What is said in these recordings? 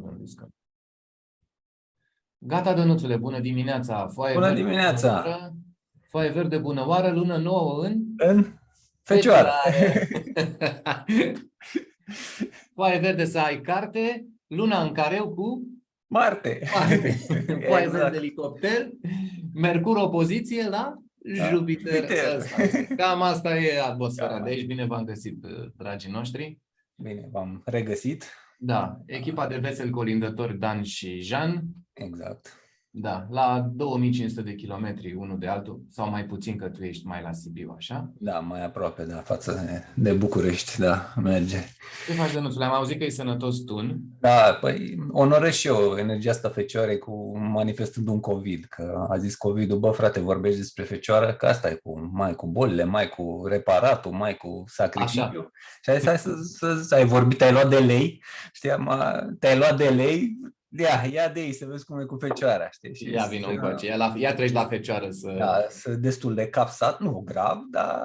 Dănuțcă. Gata, Dănuțule, bună dimineața! Bună dimineața! Foaie verde, bună oară, lună nouă în Fecioară. Foaie verde să ai carte, luna în careu cu Marte. Foaie verde, elicopter, Mercur opoziție la Jupiter. Cam asta e atmosfera de aici. Bine v-am găsit, dragii noștri. Bine, v-am regăsit. Da, echipa de veseli colindători Dan și Jean. Exact. Da, la 2500 de kilometri unul de altul, sau mai puțin că tu ești mai la Sibiu, așa? Da, mai aproape, da, față de București, da, merge. Ce faci, Dănuțule? Am auzit că e sănătos tun. Da, păi onorez și eu energia asta fecioarei cu manifestând un COVID, că a zis COVID-ul, bă frate, vorbești despre fecioară, că asta e mai cu bolile, mai cu reparatul, mai cu sacrificiu. Așa. Și ai zis, să ai vorbit, ai luat de lei, știi, te-ai luat de lei, ia de ei să vezi cum e cu fecioara, știi? Și ia vină încoace, ia treci la fecioară să... Da, destul de capsat, nu grav, dar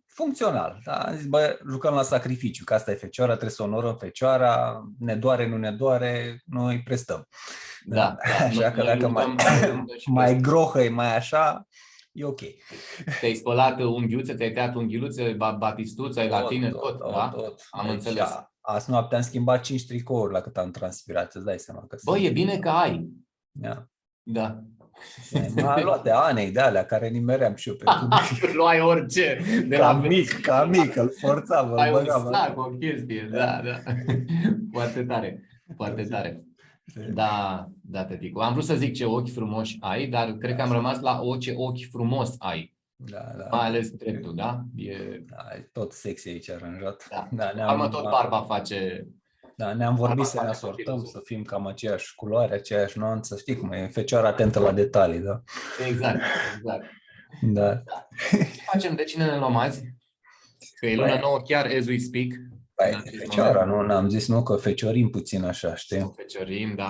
funcțional. Da? Am zis, bă, jucăm la sacrificiu, că asta e fecioara, trebuie să onorăm fecioara, ne doare, nu ne doare, noi prestăm. Da. Așa că dacă mai grohăi, mai așa, e ok. Te-ai spălat unghiuțe, te-ai tăiat unghiuțe, batistuță, ai la tine, tot, da? Tot. Am înțeles. Azi noapte am schimbat 5 tricouri la cât am transpirat, îți dai seama că... Bă, e bine că ai. Da. M-a luat de Anei de alea care nimeream și eu pe public. Luai orice. Ca mic, îl forțam. Ai un sac, o chestie, da. Foarte tare. Da, tăticu. Am vrut să zic ce ochi frumoși ai, dar cred că am rămas la ce ochi frumos ai. Da. Mai ales dreptul, da? E tot sexy aici aranjat. Da, tot barba face... Da, ne-am vorbit să ne asortăm, să fim cam aceeași culoare, aceeași nuanță. Știi cum e, fecioară atentă la detalii, da? Exact. Da. Ce facem? De cine ne luăm azi? Că e luna nouă chiar as we speak. Fecioara, nu? N-am zis, nu, că feciorim puțin așa, știi? Feciorim,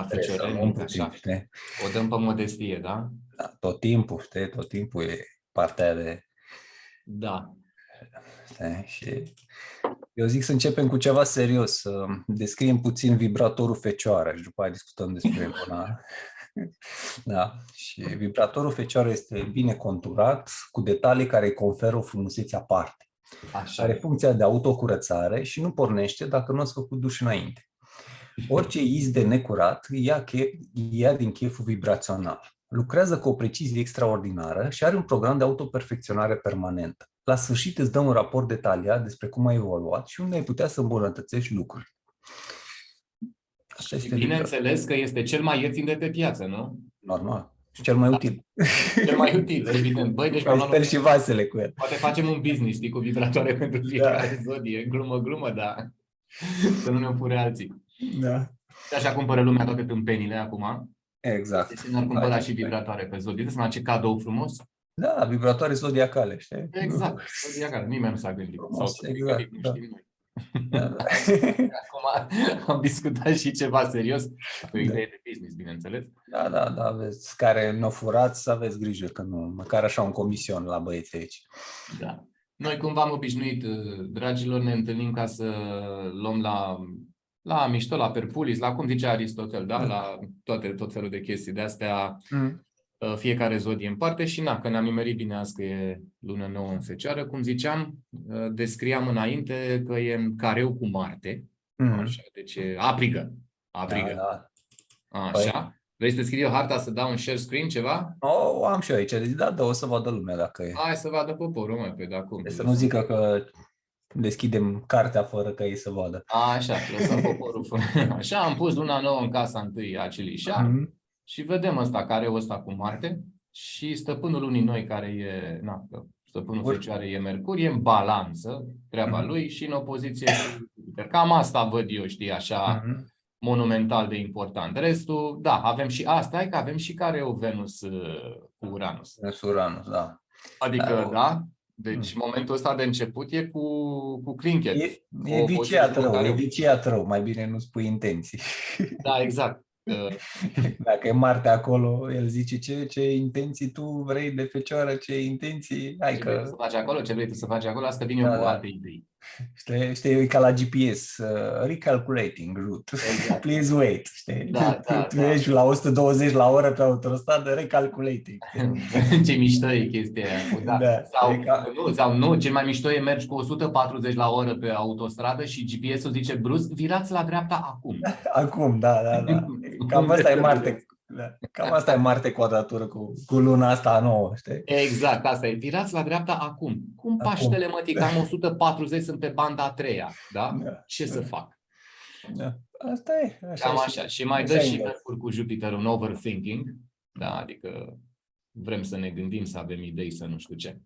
așa. Știi? O dăm pe modestie, da? Da, tot timpul, știi? Tot timpul e partea de... Da. Și eu zic să începem cu ceva serios, să descriem puțin vibratorul fecioară și după aia discutăm despre luna. Da. Și vibratorul fecioară este bine conturat, cu detalii care îi conferă o frumusețe aparte. Așa. Are funcția de autocurățare și nu pornește dacă nu ați făcut duș înainte. Orice iz de necurat ia din cheful vibrațional. Lucrează cu o precizie extraordinară și are un program de autoperfecționare permanentă. La sfârșit îți dă un raport detaliat despre cum ai evoluat și unde ai putea să îmbunătățești lucruri. Și bineînțeles că este cel mai ieftin de pe piață, nu? Normal. Și cel mai util. Cel mai util, evident. Băi, deci sper și vasele cu el. Poate facem un business, știi, cu vibratoare pentru fiecare zodie. Glumă, da. Să nu ne fure alții. Da. Și așa cumpără lumea toate tâmpenile acum. Exact. Deci ne-ar cumpăra și vibratoare pe zodie. Să ce cadou frumos. Da, vibratoare zodiacale, știi? Exact, zodiacale. Nimeni nu s-a gândit. Exact, da. Acum am discutat și ceva serios, cu o idee de business, bineînțeles. Da, aveți care nu furați, să aveți grijă că nu, măcar așa un comision la băieți aici. Da. Noi, cum v-am obișnuit, dragilor, ne întâlnim ca să luăm la mișto, la perpulis, la cum zicea Aristotel, da? La tot felul de chestii de astea, fiecare zodie în parte și că ne-am nimerit bine azi că e lună nouă în Fecioară. Cum ziceam, descriam înainte că e în careu cu Marte. Așa, deci aprigă. Da. Așa. Vrei să descriu harta, să dau un share screen, ceva? O am și eu aici. Da, o să vadă lumea dacă e. Hai să vadă poporul, mă, pe acum. Să nu zică că deschidem cartea fără ca ei să vadă. Așa, lăsăm poporul. Așa, am pus luna nouă în casa întâi a Cilișa și vedem careul ăsta cu Marte și stăpânul lunii noi care e, stăpânul Fecioare e Mercur, e în balanță, treaba lui, și în opoziție cu Jupiter. Cam asta văd eu, știi, așa, monumental de important. Restul, da, avem și asta, că avem și careul Venus cu Uranus. Uranus, da. Adică, da? Deci momentul ăsta de început e cu clinchet. E viciat rău, mai bine nu spui intenții. Da, exact. Dacă e Marte acolo, el zice ce intenții tu vrei de Fecioară, ce intenții ai ce vrei să faci acolo, ce vrei tu să faci acolo, asta vine eu cu alte idei. Știi, e ca la GPS, recalculating route, Exact. please wait, știi? Da, da, Tu da. ești la 120 la oră pe autostradă, recalculating. Ce mișto e chestia aia. Da. Da, Sau nu, cel mai mișto e mergi cu 140 la oră pe autostradă și GPS-ul zice brusc, virați la dreapta acum. Acum, da. Cam asta e Marte. Da. Cam asta e Marte quadratură cu luna asta nouă, știi? Exact, asta e. Virați la dreapta acum. Cum Paștele, mătii, că am 140, sunt pe banda a treia. Da? Ce să fac? Da. Asta e. Cam așa. Și mai dă și Mercur cu Jupiter un overthinking. Da, adică vrem să ne gândim, să avem idei, să nu știu ce.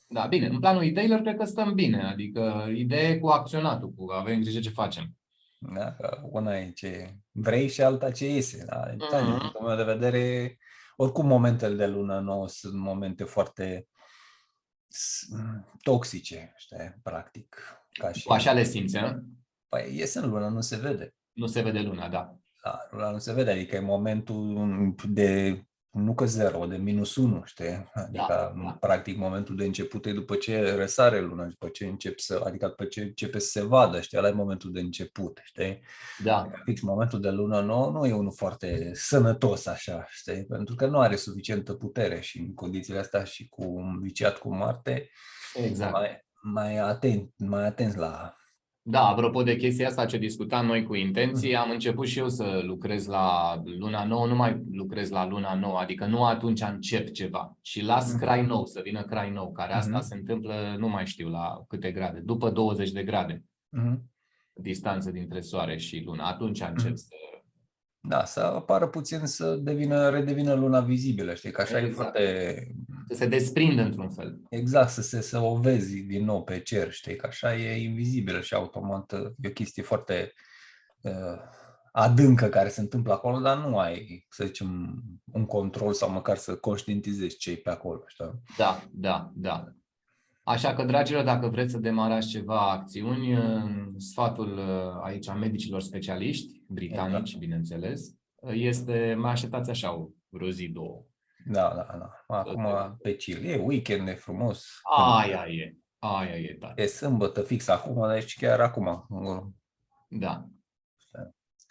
Da, bine. În planul ideilor cred că stăm bine. Adică idee cu acționatul, cu avem grijă ce facem. Da, una e ce vrei și alta ce iese. Da? Din punctul meu de vedere, oricum momentele de lună nouă sunt momente foarte toxice, știi, practic. Ca și... Așa le simți, nu? Păi iese în lună, nu se vede. Nu se vede luna, da. Da, luna nu se vede, adică e momentul de, nu că 0, de -1, știi? Adică, practic, momentul de început e după ce răsare luna, după ce adică după ce începe să se vadă, știi? Ăla e momentul de început, știi? Da. Fix momentul de lună nouă nu e unul foarte sănătos, așa, știi? Pentru că nu are suficientă putere și în condițiile astea și cu un viciat cu Marte, exact. mai atent la... Da, apropo de chestia asta ce discutam noi cu intenții, am început și eu să lucrez la luna nouă, nu mai lucrez la luna nouă, adică nu atunci încep ceva, ci las crai nou, să vină crai nou, care asta se întâmplă, nu mai știu la câte grade, după 20 de grade distanță dintre soare și lună, atunci încep să... Da, să apară puțin, să redevină luna vizibilă, știi, că așa exact. E foarte... Să se desprindă într-un fel. Exact, să o vezi din nou pe cer, știi, că așa e invizibilă și automat e o chestie foarte adâncă care se întâmplă acolo, dar nu ai, să zicem, un control sau măcar să conștientizezi ce e pe acolo, știi? Da. Așa că, dragilor, dacă vreți să demarați ceva acțiuni, sfatul aici a medicilor specialiști, britanici, bineînțeles, este, mai așteptați așa vreo zi, două. Da. Acum pe chill. E weekend, e frumos. Aia e, tati. E sâmbătă fix acum, deci chiar acum. Da.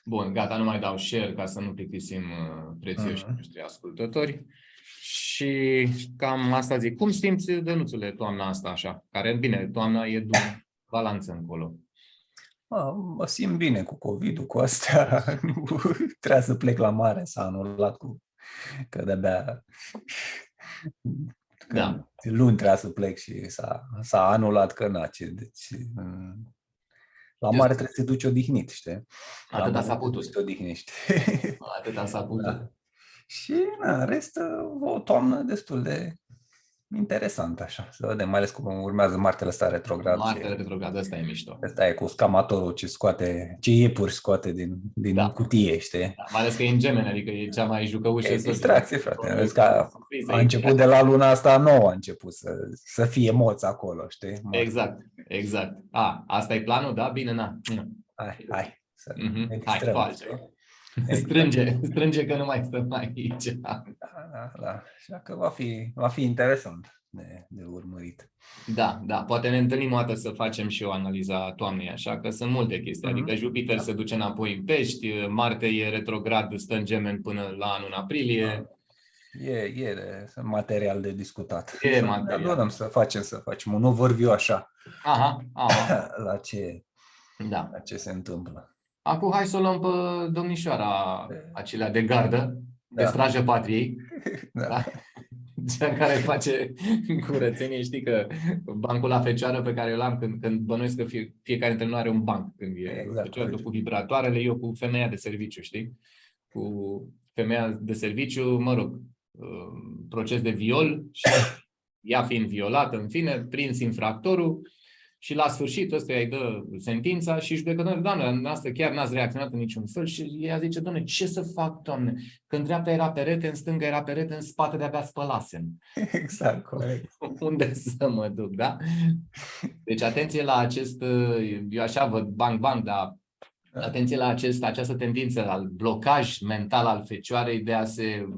Bun, gata, nu mai dau share ca să nu plictisim prețioșii noștri ascultători. Și cam asta zic. Cum simți, Dănuțule, toamna asta așa? Care, bine, toamna e balanță încolo. Mă simt bine cu COVID-ul, cu astea. Trebuia să plec la mare, s-a anulat că de-abia luni trebuia să plec și s-a anulat că deci la mare trebuie să te duci odihnit, știi? Atâta s-a putut. Să te odihnești. Atâta s-a putut. Da. Și, în rest, o toamnă destul de interesant, așa. Să vedem, mai ales cum urmează Martele ăsta retrograd. Martele retrograd, ăsta e mișto. Ăsta e cu scamatorul ce iepuri scoate din cutie, știi? Da, mai ales că e în Gemeni, adică e cea mai jucăușă. E distracție, frate. Vezi că a început de la luna asta nouă, a început să fie moț acolo, știi? Exact. Asta e planul, da? Bine, na. Hai. Hai, face. Strânge că nu mai stăm aici. Da. Așa că va fi interesant de urmărit. Da. Poate ne întâlnim o dată să facem și o analiza toamnei, așa că sunt multe chestii. Adică Jupiter se duce înapoi în Pești, Marte e retrograd, stă în Gemeni până la anul în aprilie. E material de discutat. E material. Ne adunăm să facem un overview așa. Aha. La ce se întâmplă. Acum hai să o luăm pe domnișoara acelea de gardă, de strajă patriei. Da? Cea care face curățenie. Știi că bancul la fecioară pe care îl am când bănuiesc că fiecare dintre noi are un banc. Când e fecioară cu vibratoarele, eu cu femeia de serviciu, știi? Cu femeia de serviciu, proces de viol și ea fiind violată, în fine, prins infractorul. Și la sfârșit ăsta îi dă sentința și judecătorul, doamne, asta chiar n-ați reacționat în niciun fel și ea zice, doamne, ce să fac, doamne? Când dreapta era perete, în stânga era perete, în spate de-abia spălasem. Exact, corect. Unde să mă duc, da? Deci atenție la acest, eu așa văd bang, dar atenție la această tendință al blocaj mental al fecioarei de a se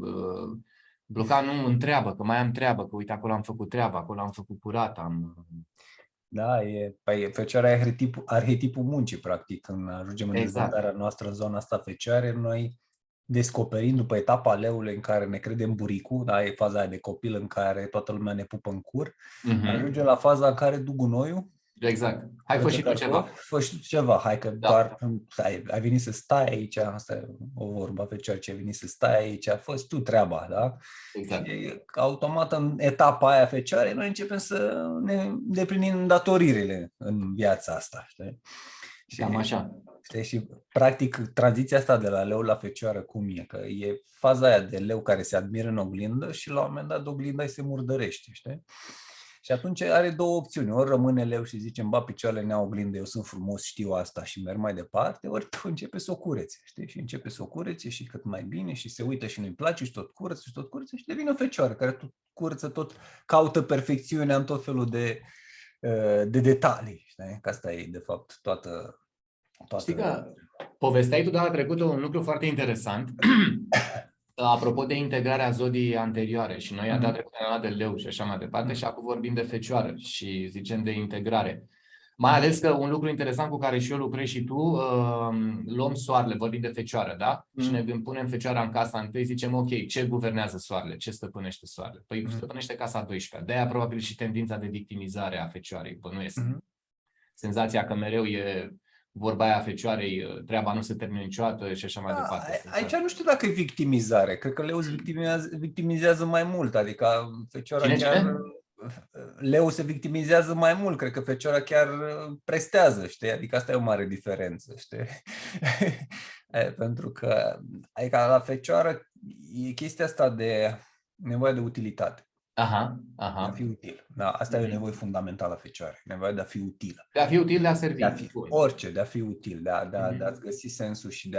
bloca, nu întreabă, că mai am treabă, că uite, acolo am făcut treaba, acolo am făcut curat, Da, fecioara e arhetipul muncii, practic. Când ajungem în Exact. dezvoltarea noastră în zona asta fecioare, noi descoperim după etapa leului în care ne credem buricul, da, e faza aia de copil în care toată lumea ne pupă în cur, ajungem la faza în care du gunoiul. Exact. Hai, fă și tu ceva. Fă și tu ceva, hai că Da. doar ai venit să stai aici, asta e o vorbă fecioară, ce ai venit să stai aici, fă tu treaba, da? Exact. Și automat în etapa aia fecioară noi începem să ne îndeplinim datoririle în viața asta, știi? Cam așa. Știi? Și practic tranziția asta de la leu la fecioară cum e? Că e faza aia de leu care se admiră în oglindă și la un moment dat oglinda îi se murdărește, știi? Și atunci are două opțiuni. Ori rămâne leu și zicem, ba, picioarele nea oglindă, eu sunt frumos, știu asta și merg mai departe, ori tu începe să o curețe, știi? Și începe să o curețe și cât mai bine și se uită și nu-i place și tot curăță și tot curăță și devine o fecioară care tot curăță, tot caută perfecțiunea în tot felul de detalii, știi? Că asta e, de fapt, toată... Știi că povesteai tu data trecută un lucru foarte interesant. Apropo de integrarea zodiei anterioare și noi data trecută am luat de leu și așa mai departe și acum vorbim de fecioară și zicem de integrare. Mai ales că un lucru interesant cu care și eu lucrez și tu, luăm soarele, vorbim de fecioară, da? Și ne punem fecioara în casa întâi, zicem, ok, ce guvernează soarele? Ce stăpânește soarele? Păi stăpânește casa 12-a. De-aia probabil și tendința de victimizare a fecioarei. Bănuiesc. Senzația că mereu e vorba aia fecioarei, treaba nu se termină niciodată și așa mai departe. Aici nu știu dacă e victimizare. Cred că leu se victimizează mai mult. Adică fecioara leu se victimizează mai mult. Cred că fecioara chiar prestează, știi? Adică asta e o mare diferență, știi? Pentru că adică la fecioară e chestia asta de nevoie de utilitate. De a fi util. Da, asta e o nevoie fundamentală a fecioarei. Nevoia de a fi utilă. De a fi util, de a servi. De a fi util, de a-ți găsi sensul și de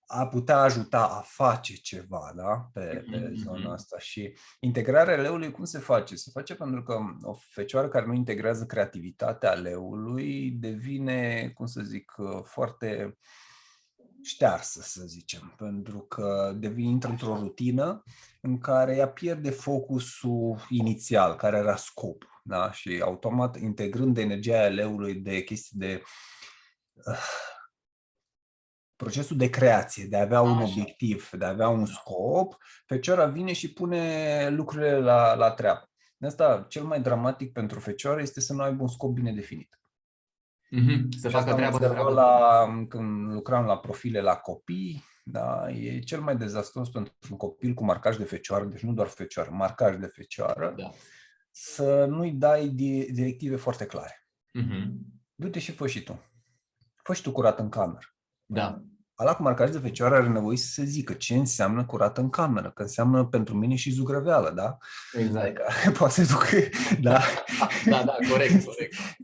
a putea ajuta a face ceva, da? Pe zona asta. Și integrarea leului cum se face? Se face pentru că o fecioară care nu integrează creativitatea leului devine, cum să zic, foarte ștearsă, să zicem, pentru că intră într-o rutină în care ea pierde focusul inițial, care era scopul, da? Și automat, integrând energia leului de chestii de procesul de creație, de a avea un obiectiv, de a avea un scop, fecioara vine și pune lucrurile la treabă. De asta, cel mai dramatic pentru fecioară este să nu aibă un scop bine definit. Să facă treaba când lucram la profile la copii, da, e cel mai dezastruos pentru un copil cu marcaj de fecioară, deci nu doar fecioară, marcaj de fecioară, să nu-i dai directive foarte clare. Du-te și fă și tu. Fă și tu curat în cameră. Da. Ala cu marcaj de fecioară are nevoie să se zică ce înseamnă curat în cameră, că înseamnă pentru mine și zugrăveală, da? Exact. Adică, poate să duc, da? Da, corect.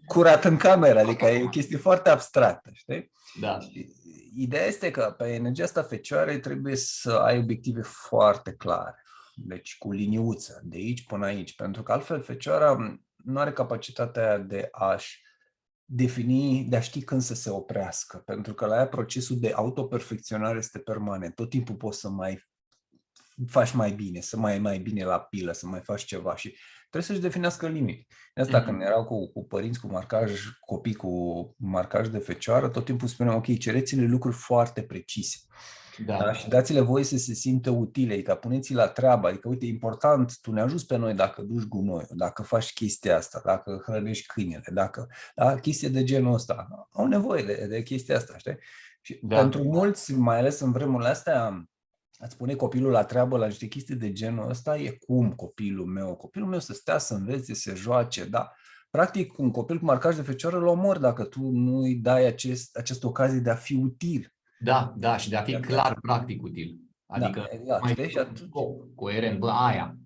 Curat în cameră, adică e o chestie foarte abstractă, știi? Da. Ideea este că pe energia asta fecioare trebuie să ai obiective foarte clare, deci cu liniuță, de aici până aici, pentru că altfel fecioara nu are capacitatea de a-și defini, de a ști când să se oprească, pentru că la ea procesul de autoperfecționare este permanent. Tot timpul poți să mai faci mai bine, să mai bine la pilă, să mai faci ceva și trebuie să-și definească limite. De asta când erau cu părinți cu marcaj, copii cu marcaj de fecioară, tot timpul spuneam, ok, cereți-le lucruri foarte precise. Da? Și dați-le voie să se simtă utile, adică puneți-i la treabă, adică uite, e important, tu ne ajuți pe noi dacă duci gunoiul, dacă faci chestia asta, dacă hrănești câinele, chestii de genul ăsta. Au nevoie de chestia asta, știi? Și pentru mulți, mai ales în vremurile astea, îți pune copilul la treabă la niște chestii de genul ăsta, e cum copilul meu să stea, să învețe, să joace, da? Practic, un copil cu marcaj de fecioară îl omori dacă tu nu îi dai această ocazie de a fi util. Da, și de a fi clar, practic util. Adică exact. coerent, aia.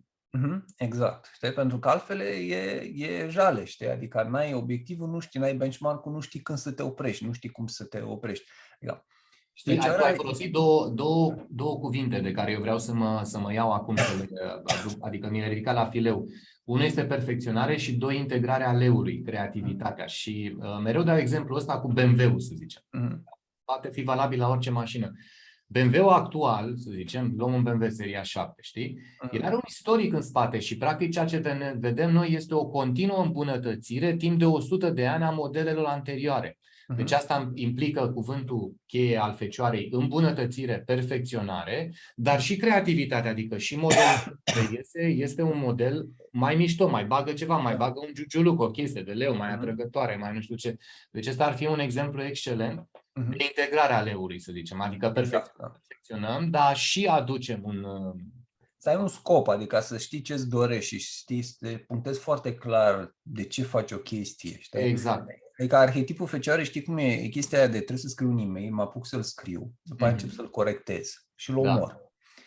Exact. Știi? Pentru că altfel e jale, știi? Adică n-ai obiectivul, nu știi, n-ai benchmark-ul, nu știi când să te oprești, nu știi cum să te oprești. Adică, știi, tu ai folosit două cuvinte de care eu vreau să mă iau acum, adică mi le ridicat la fileu. Unul este perfecționare și doi, integrarea leului, creativitatea. Și mereu dau exemplul ăsta cu BMW-ul, să zicem. Poate fi valabil la orice mașină. BMW-ul actual, să zicem, luăm un BMW seria 7, știi? El are un istoric în spate și practic ceea ce vedem noi este o continuă îmbunătățire timp de 100 de ani a modelelor anterioare. Deci asta implică cuvântul cheie al fecioarei, îmbunătățire, perfecționare, dar și creativitate, adică și modelul care este un model mai mișto, mai bagă ceva, mai bagă un giugiuluc, o chestie de leu, mai atrăgătoare, mai nu știu ce. Deci ăsta ar fi un exemplu excelent de integrare a leului, să zicem, adică perfecționăm, dar și aducem un... Să ai un scop, adică să știi ce-ți dorești și știi să te punctezi foarte clar de ce faci o chestie. Știi? Exact. Adică arhetipul fecioare, știi cum e chestia aia de trebuie să scriu un e-mail, mă apuc să-l scriu, după aia încep să-l corectez și îl omor.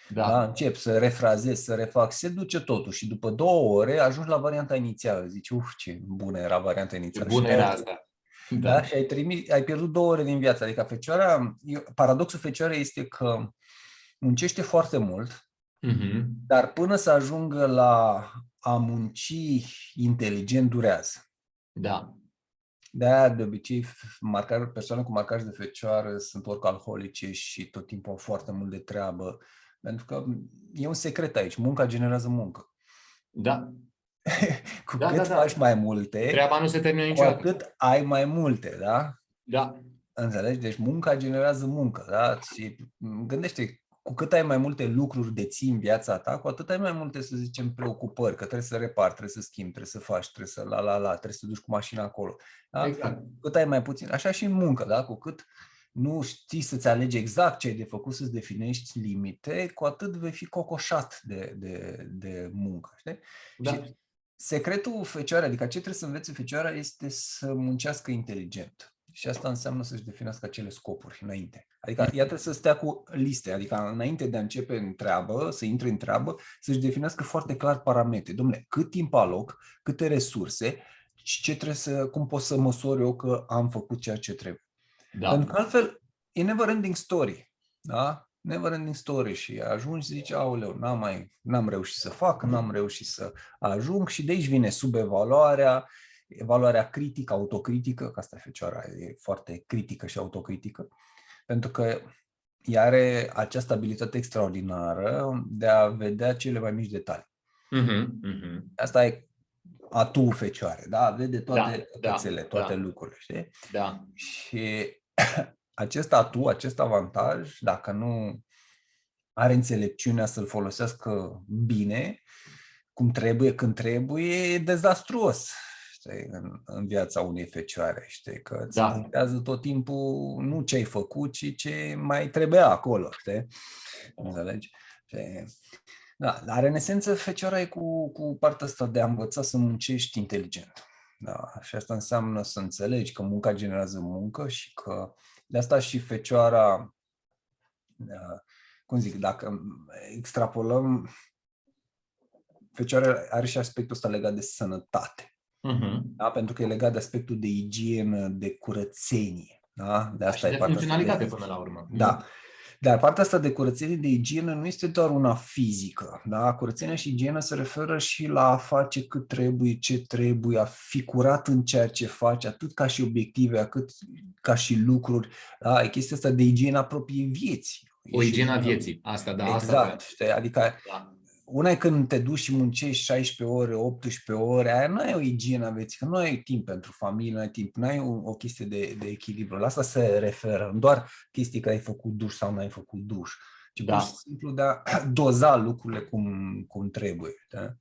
Da, încep să refrazez, să refac, se duce totul și după 2 ore ajungi la varianta inițială. Zici, ce bună era varianta inițială. Ce bună era asta. Da? Și ai pierdut 2 ore din viață. Adică fecioara, paradoxul fecioarei este că muncește foarte mult, dar până să ajungă la a munci inteligent durează. Da. De-aia, de obicei, persoane cu marcaj de fecioară sunt workaholice și tot timpul au foarte mult de treabă. Pentru că e un secret aici. Munca generează muncă. Da. Cu cât faci mai multe, treaba nu se termină niciodată. Cu atât ai mai multe, da? Da. Înțelegi? Deci munca generează muncă, da? Și gândește, cu cât ai mai multe lucruri de ții în viața ta, cu atât ai mai multe, să zicem, preocupări, că trebuie să repari, trebuie să schimbi, trebuie să faci, trebuie să trebuie să duci cu mașina acolo. Da? Exact. Cu cât ai mai puțin, așa și în muncă, da? Cu cât nu știi să-ți alegi exact ce ai de făcut, să-ți definești limite, cu atât vei fi cocoșat de muncă. Știi? Da. Și secretul fecioarei, adică ce trebuie să învețe fecioara este să muncească inteligent. Și asta înseamnă să-și definească acele scopuri înainte. Adică ea trebuie să stea cu liste, adică înainte de a începe în treabă, să intre în treabă, să-și definească foarte clar parametri. Dom'le, cât timp aloc, câte resurse și ce trebuie cum pot să măsor eu că am făcut ceea ce trebuie. Da. Pentru că altfel e never ending story. Da? Never ending story și ajungi și zici, aoleu, n-am reușit să fac, n-am reușit să ajung și de aici vine evaluarea critică, autocritică, că asta e fecioara, e foarte critică și autocritică, pentru că ea are această abilitate extraordinară de a vedea cele mai mici detalii. Asta e atu fecioare, da? Vede toate cățele, toate lucrurile, știi? Da. Și acest atu, acest avantaj, dacă nu are înțelepciunea să-l folosească bine, cum trebuie, când trebuie, e dezastruos, știi, în viața unei fecioare, știi, că îți contează tot timpul nu ce ai făcut, ci ce mai trebuia acolo, știi? Înțelegi? Da, dar în esență fecioara e cu partea asta de a învăța să muncești inteligent. Da, și asta înseamnă să înțelegi că munca generează muncă și că de asta și fecioara, cum zic, dacă extrapolăm, fecioara are și aspectul ăsta legat de sănătate. Da? Pentru că e legat de aspectul de igienă, de curățenie. Da? De asta și de funcționalitate până la urmă. Da. Dar partea asta de curățenie, de igienă, nu este doar una fizică. Da? Curățenia și igiena se referă și la a face cât trebuie, ce trebuie, a fi curat în ceea ce faci, atât ca și obiective, atât ca și lucruri. Da? E chestia asta de igienă a propriei vieți. O igienă a vieții. Asta, da. Exact. Asta, adică una e când te duci și muncești 16 ore, 18 ore, aia nu ai o igienă a vieții, că nu ai timp pentru familie, nu ai timp, nu ai o chestie de echilibru. La asta se referă, nu doar chestii că ai făcut duș sau nu ai făcut duș, ci pur și simplu de a doza lucrurile cum trebuie. Da?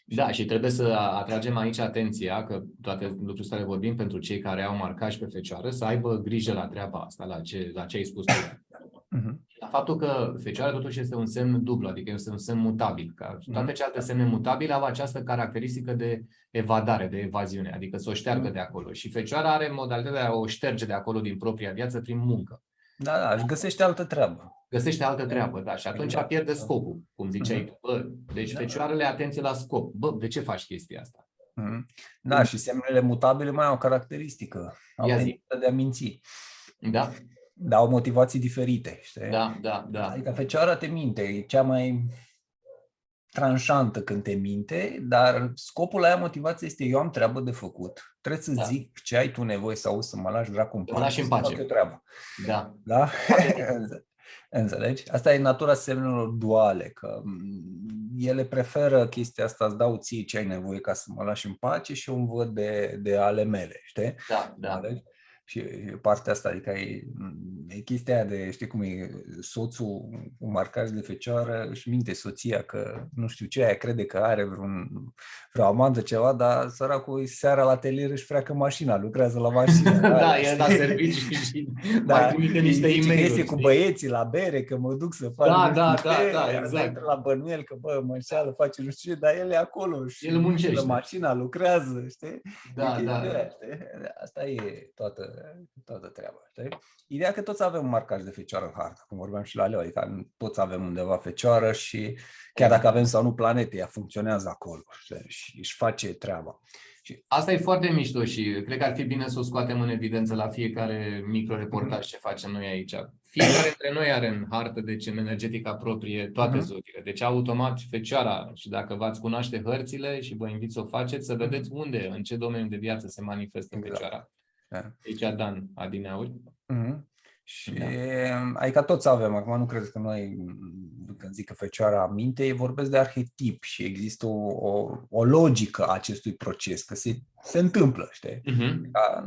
Da, și trebuie să atragem aici atenția, că toate lucrurile astea le vorbim pentru cei care au marcaj pe fecioară, să aibă grijă la treaba asta, la ce ai spus tu. La faptul că fecioara totuși este un semn dublu, adică este un semn mutabil. Că toate celelalte semne mutabile au această caracteristică de evadare, de evaziune, adică să o șteargă de acolo. Și fecioara are modalitatea de a o șterge de acolo din propria viață prin muncă. Da, își găsește altă treabă. Găsește altă treabă, da. Și atunci pierde scopul, cum ziceai tu. Bă, deci fecioarele, atenție la scop. Bă, de ce faci chestia asta? Da, și semnele mutabile mai au o caracteristică. Au tendința de a minți. Da. Dar au motivații diferite, știi? Da. Adică fecioara te minte, e cea mai tranșantă când te minte, dar scopul aia, motivația este eu am treabă de făcut. Trebuie să zic ce ai tu nevoie să auzi, să mă lași dracu în pace. Să fac eu treabă. Da. Da? Înțelegi? Asta e natura semnelor duale, că ele preferă chestia asta, îți dau ție ce ai nevoie ca să mă lași în pace și eu îmi văd de ale mele, știi? Da. Înțelegi? Și partea asta, adică e chestia aia de, știi cum e, soțul cu marcaj de fecioară își minte soția că nu știu ce, aia crede că are vreo amantă ceva, dar săracul seara la atelier își freacă mașina, lucrează la mașină. Da, e la serviciu și mai trimite niște zice că iese e-mail-uri. cu băieții la bere, că mă duc să fac Exact. la bănuiel, că bă, mă înșeală, face nu știu ce, dar el e acolo și El muncește. la mașina, lucrează, știi? Da. Știi? Asta e toată treaba, știi? Ideea că toți avem un marcaj de fecioară în hartă, cum vorbeam și la Leo, adică toți avem undeva fecioară și chiar dacă avem sau nu planete, ea funcționează acolo, știi? Și își face treaba. Asta e foarte mișto și cred că ar fi bine să o scoatem în evidență la fiecare microreportaj ce facem noi aici. Fiecare dintre noi are în hartă, deci în energetica proprie, toate zodiile. Deci automat fecioara, și dacă v-ați cunoaște hărțile și vă invit să o faceți, să vedeți unde, în ce domeniu de viață se manifestă fecioara. Aici Dan adineauri. Și adică toți avem, acum nu cred că noi, când zic că fecioara minte, vorbesc de arhetip și există o logică a acestui proces, că se întâmplă, știi?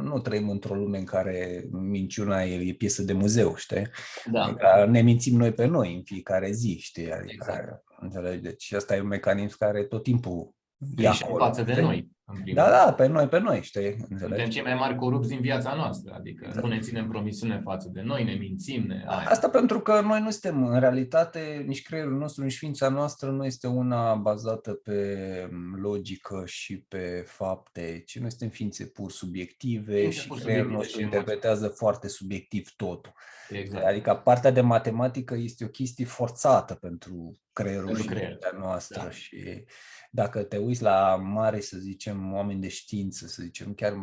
Nu trăim într-o lume în care minciuna e piesă de muzeu, știi? Da. Adică ne mințim noi pe noi în fiecare zi, știi? Adică, exact. Înțelegi? Deci ăsta e un mecanism care tot timpul e acolo, față de noi. Da, pe noi, știi? Suntem cei mai mari corupți din viața noastră, adică nu ne ținem promisiune față de noi, ne mințim. Asta pentru că noi nu suntem, în realitate, nici creierul nostru, nici ființa noastră nu este una bazată pe logică și pe fapte, ci noi suntem ființe pur subiective și creierul nostru interpretează foarte subiectiv totul. Exact. Adică partea de matematică este o chestie forțată pentru creierul și mintea noastră. Da. Și dacă te uiți la mari, să zicem, oameni de știință, să zicem, chiar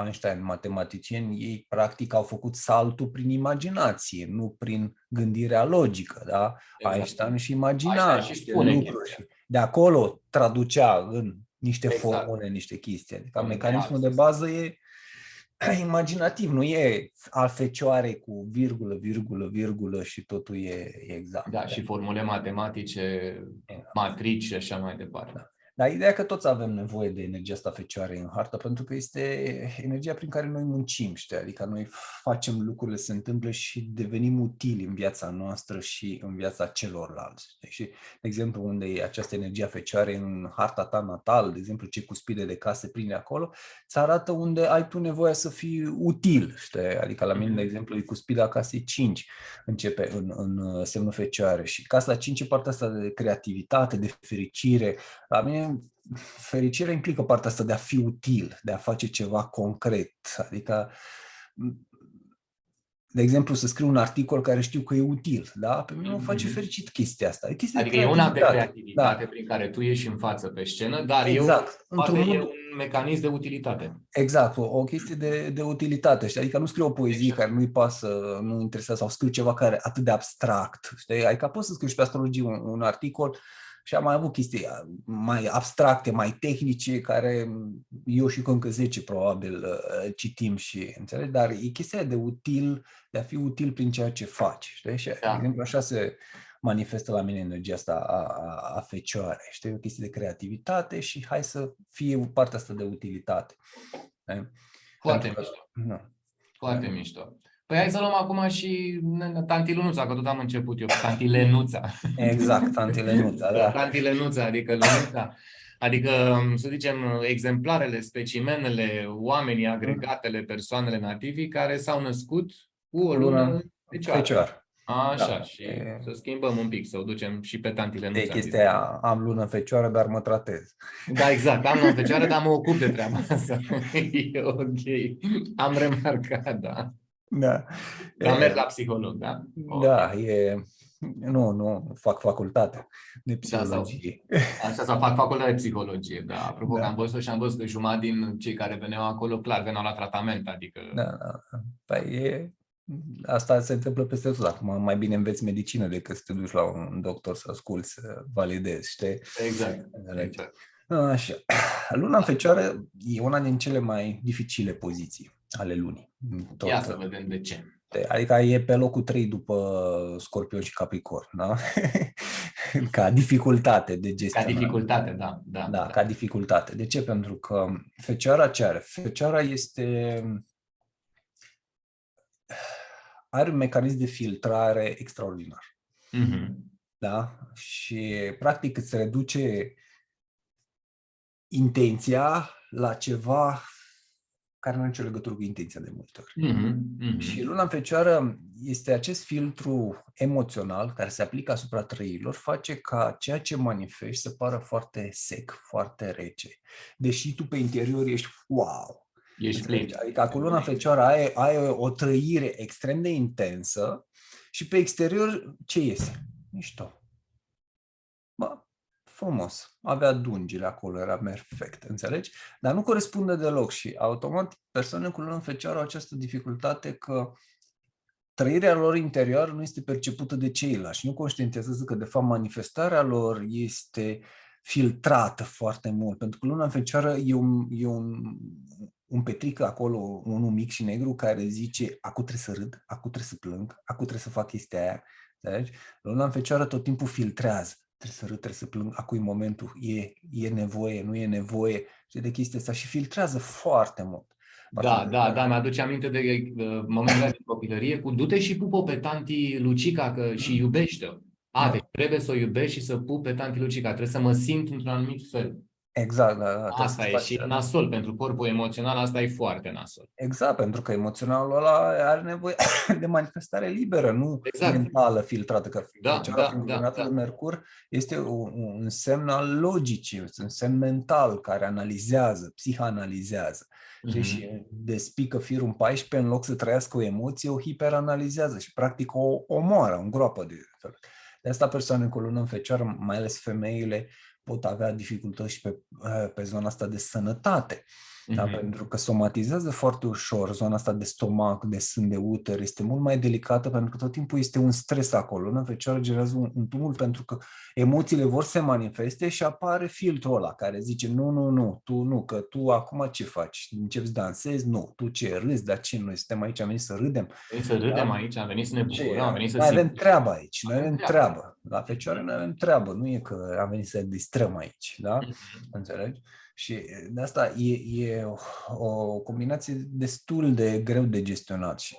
Einstein, matematicieni, ei practic au făcut saltul prin imaginație, nu prin gândirea logică, da? Exact. Einstein își imagina niște lucruri și de acolo traducea în niște formule, niște chestii. Adică mecanismul de bază e imaginativ, nu e al fecioarei cu virgulă și totul e exact. Da, și formule matematice, matrici și așa mai departe. Da. Dar ideea că toți avem nevoie de energia asta fecioarei în hartă, pentru că este energia prin care noi muncim, știi? Adică noi facem lucrurile să se întâmple și devenim utili în viața noastră și în viața celorlalți. Și, de exemplu, unde e această energie fecioare în harta ta natală, de exemplu, ce cuspide de case pline acolo, îți arată unde ai tu nevoie să fii util, știi? Adică la mine, de exemplu, e cuspida casei 5, începe în semnul fecioare și casa 5 e partea asta de creativitate, de fericire. La mine fericirea implică partea asta de a fi util, de a face ceva concret. Adică, de exemplu, să scriu un articol care știu că e util, da? Pe mine mă face fericit chestia asta. Adică e un act de creativitate prin care tu ieși în față pe scenă, dar poate e un mecanism de utilitate. Exact, o chestie de utilitate. Știi? Adică nu scriu o poezie care nu-i pasă, nu interesează, sau scriu ceva care e atât de abstract. Știi? Adică poți să scriu și pe astrologie un articol. Și am mai avut chestii mai abstracte, mai tehnice, care eu și încă 10 probabil citim și înțelegi, dar e chestia de util, de a fi util prin ceea ce faci, știi? Și, de exemplu, așa se manifestă la mine energia asta a fecioarei, știi? O chestie de creativitate și hai să fie partea asta de utilitate. Foarte mișto. Foarte mișto. Păi hai să luăm acum și Tanti Lenuța, că tot am început eu, Tanti Lenuța. Exact, Tanti Lenuța, da. Tanti Lenuța, adică Lenuța. Adică, să zicem, exemplarele, specimenele, oamenii, agregatele, persoanele nativi care s-au născut cu o lună fecioară. Așa, și să schimbăm un pic, să o ducem și pe Tanti Lenuța. E chestia aia, am lună fecioară, dar mă tratez. Da, exact, am lună fecioară, dar mă ocup de treaba asta. E ok, am remarcat, da. Da. Dar merg la psiholog, da? Da, nu, fac facultatea de psihologie. Așa, sau fac facultatea de psihologie, da. Apropo, că am văzut și am văzut că jumătate din cei care veneau acolo, clar, veneau la tratament, adică... Da. Păi asta se întâmplă peste tot. Acum mai bine înveți medicină decât să te duci la un doctor să asculți, să validezi, știi? Exact. Așa. Luna în fecioară e una din cele mai dificile poziții ale lunii. Ia să vedem de ce. Adică e pe locul 3 după Scorpion și Capricorn, da? Ca dificultate de Ca gestionare. dificultate, da. Da, ca dificultate. De ce? Pentru că Fecioara ce are? Fecioara are un mecanism de filtrare extraordinar. Da? Și practic îți reduce intenția la ceva care nu are nicio legătură cu intenția de multe ori. Și luna în Fecioară este acest filtru emoțional care se aplică asupra trăirilor, face ca ceea ce manifesti să pară foarte sec, foarte rece. Deși tu pe interior ești wow! Ești plin. Adică acolo luna în Fecioară ai o trăire extrem de intensă și pe exterior ce iese? Mișto. Bă, frumos. Avea dungile acolo, era perfect, înțelegi? Dar nu corespunde deloc și automat persoanele cu lună în Fecioară au această dificultate că trăirea lor interioară nu este percepută de ceilalți și nu conștientizează că de fapt manifestarea lor este filtrată foarte mult. Pentru că luna în Fecioară e un petric acolo, unul mic și negru, care zice acum trebuie să râd, acum trebuie să plâng, acum trebuie să fac chestia aia. Înțelegi? Luna în Fecioară tot timpul filtrează. Trebuie să râd, trebuie să plâng, acum e momentul, e nevoie, nu e nevoie, și de chestia asta și filtrează foarte mult. Da, mi-aduce aminte de momentele din copilărie cu du-te și pupă pe tanti Lucica că și iubește-o. Deci trebuie să o iubești și să pup pe tanti Lucica, trebuie să mă simt într-un anumit fel. Exact, da. Asta e și nasol, pentru corpul emoțional asta e foarte nasol. Exact, pentru că emoționalul ăla are nevoie de manifestare liberă, nu mentală filtrată. Că de Mercur este un semn al logicii, un semn mental care analizează, psihanalizează. Și despică firul în 14, în loc să trăiască o emoție, o hiperanalizează și practic o omoară, în groapă de fel. De asta persoane cu lună în Fecioară, mai ales femeile, pot avea dificultăți pe zona asta de sănătate. Da? Pentru că somatizează foarte ușor zona asta de stomac, de sân, de uter, este mult mai delicată pentru că tot timpul este un stres acolo. Luna în Fecioară generează un tumult pentru că emoțiile vor să se manifeste și apare filtrul ăla care zice nu, tu nu, că tu acum ce faci? Începi să dansezi? Nu. Tu ce? Râzi? Dar ce? Noi suntem aici, am venit să râdem. Aici, am venit să ne bucurăm, am venit să noi avem treabă aici, noi avem treabă. La Fecioară noi avem treabă, nu e că am venit să distrăm aici, da? Înțelegi? Și de asta e o combinație destul de greu de gestionat. Și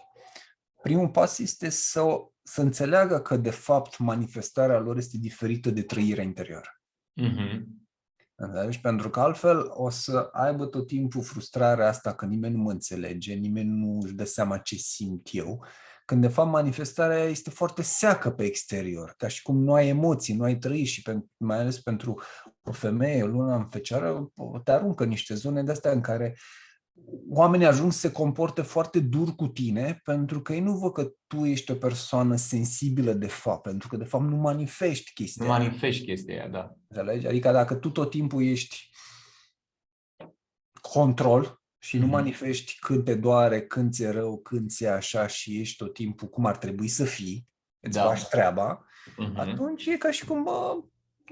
primul pas este să înțeleagă că, de fapt, manifestarea lor este diferită de trăirea interioară. Deci, pentru că altfel o să aibă tot timpul frustrarea asta că nimeni nu mă înțelege, nimeni nu își dă seama ce simt eu, când de fapt manifestarea este foarte seacă pe exterior, ca și cum nu ai emoții, nu ai trăit și mai ales pentru o femeie, luna în Fecioară, te aruncă niște zone de astea în care oamenii ajung să se comporte foarte dur cu tine pentru că ei nu văd că tu ești o persoană sensibilă de fapt, pentru că de fapt nu manifesti chestia aia. Nu manifesti chestia aia, da. Înțelegi? Adică dacă tu tot timpul ești control și nu manifesti când te doare, când ți-e rău, când ți-e așa și ești tot timpul cum ar trebui să fii, îți faci treaba, atunci e ca și cum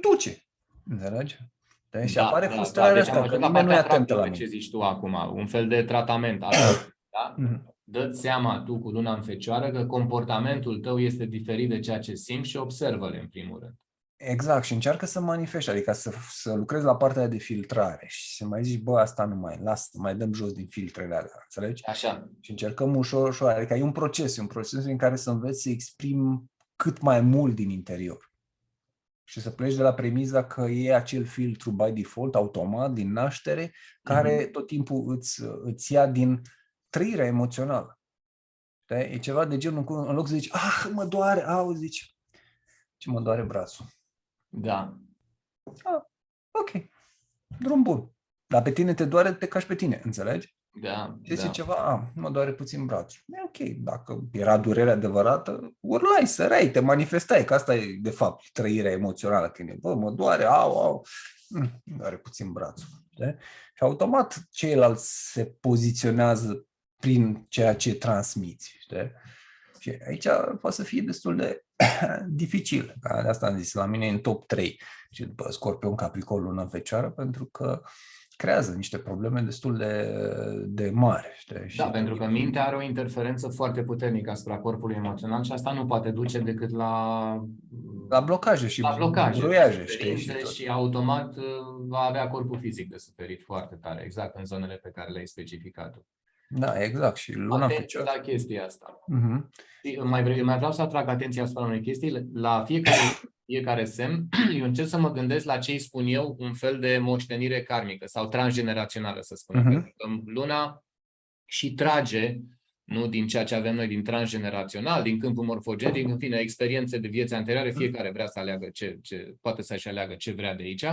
duce. Înțelegi? Și apare frustrarea asta, că nimeni nu e atentă la mine. Ce zici tu acum, un fel de tratament. Da? Dă-ți seama tu cu luna în Fecioară că comportamentul tău este diferit de ceea ce simți și observă-le în primul rând. Exact, și încearcă să manifesti, adică să lucrezi la partea de filtrare și să mai zici, asta nu mai, lasă, mai dăm jos din filtrele alea, înțelegi? Așa. Și încercăm ușor, adică e un proces în care să înveți să exprimi cât mai mult din interior. Și să pleci de la premiza că e acel filtru by default, automat, din naștere, care tot timpul îți ia din trăirea emoțională. E ceva de genul, în loc să zici, mă doare, zici, ce mă doare brațul. Da. Ok, drum bun. Dar pe tine te doare, te cași pe tine, înțelegi? Da. Zice ceva, mă doare puțin brațul. E ok, dacă era durere adevărată, urlai, săreai, te manifestai, că asta e de fapt trăirea emoțională. Când e, mă doare, mă doare puțin brațul. De? Și automat ceilalți se poziționează prin ceea ce transmiți. De? Și aici poate să fie destul de dificil. De asta am zis, la mine e în top 3. Și după Scorpion, Capricorn, luna în Fecioară, pentru că creează niște probleme destul de mari. Știi? Da, pentru că mintea are o interferență foarte puternică asupra corpului emoțional și asta nu poate duce decât la blocaje și bruiaje, știi? Și automat va avea corpul fizic de suferit foarte tare, exact în zonele pe care le-ai specificat. Da, exact. Și luna Atenție la chestia asta. Uh-huh. Mai vreau să atrag atenția asupra unei chestii. La fiecare semn, eu încerc să mă gândesc la ce îi spun eu, un fel de moștenire karmică sau transgenerațională, să spunem. Uh-huh. Pentru că luna și trage, nu din ceea ce avem noi din transgenerațional, din câmpul morfogenetic, în fine, experiențe de vieți anterioare, fiecare vrea să aleagă poate să-și aleagă ce vrea de aici.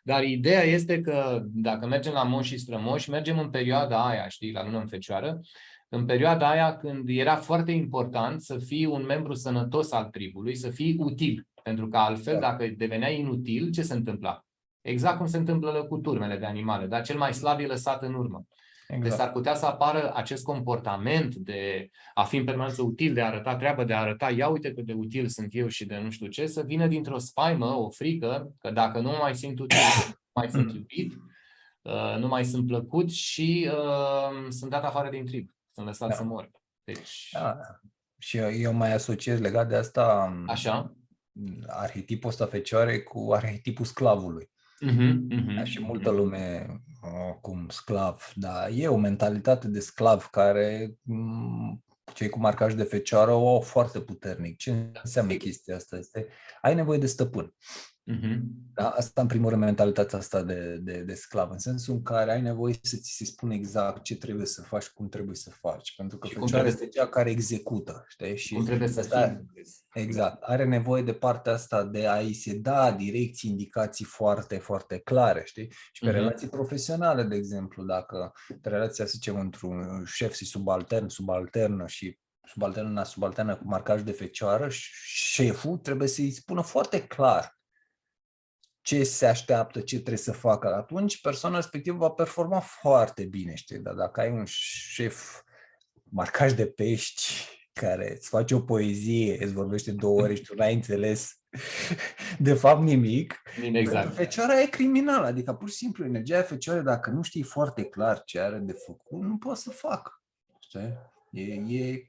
Dar ideea este că dacă mergem la moși și strămoși, mergem în perioada aia, știi, la lună în Fecioară, în perioada aia când era foarte important să fii un membru sănătos al tribului, să fii util. Pentru că altfel, dacă deveneai inutil, ce se întâmpla? Exact cum se întâmplă cu turmele de animale, dar cel mai slab e lăsat în urmă. Exact. Deci s-ar putea să apară acest comportament de a fi în permanență util, de a arăta treabă, de a arăta, ia uite cât de util sunt eu și de nu știu ce, să vină dintr-o spaimă, o frică, că dacă nu mai sunt util, nu mai sunt iubit, nu mai sunt plăcut și sunt dat afară din trib, sunt lăsat să mor. Deci... Da. Și eu mai asociez legat de asta așa? Arhetipul ăsta Fecioare cu arhetipul sclavului. Da, și multă lume cum sclav, dar e o mentalitate de sclav care cei cu marcaj de Fecioară o au foarte puternic. Ce înseamnă chestia asta? Ai nevoie de stăpân. Da? Asta, în primul rând, mentalitatea asta de sclav, în sensul în care ai nevoie să ți se spună exact ce trebuie să faci, cum trebuie să faci, pentru că Fecioara este cea care execută, știi? Și cum trebuie să fii. Exact. Are nevoie de partea asta de a-i se da direcții, indicații foarte, foarte clare, știi? Și pe relații profesionale, de exemplu, dacă pe relația, să zicem, într-un șef și subalternă și subalternă cu marcaj de Fecioară, șeful trebuie să-i spună foarte clar ce se așteaptă, ce trebuie să facă. Atunci persoana respectivă va performa foarte bine, știi? Dar dacă ai un șef marcaj de pești care îți face o poezie, îți vorbește 2 ore și tu n-ai înțeles de fapt nimic, exact. Fecioara e criminală, adică pur și simplu energia Fecioarei, dacă nu știi foarte clar ce are de făcut, nu poate să facă. Știi? E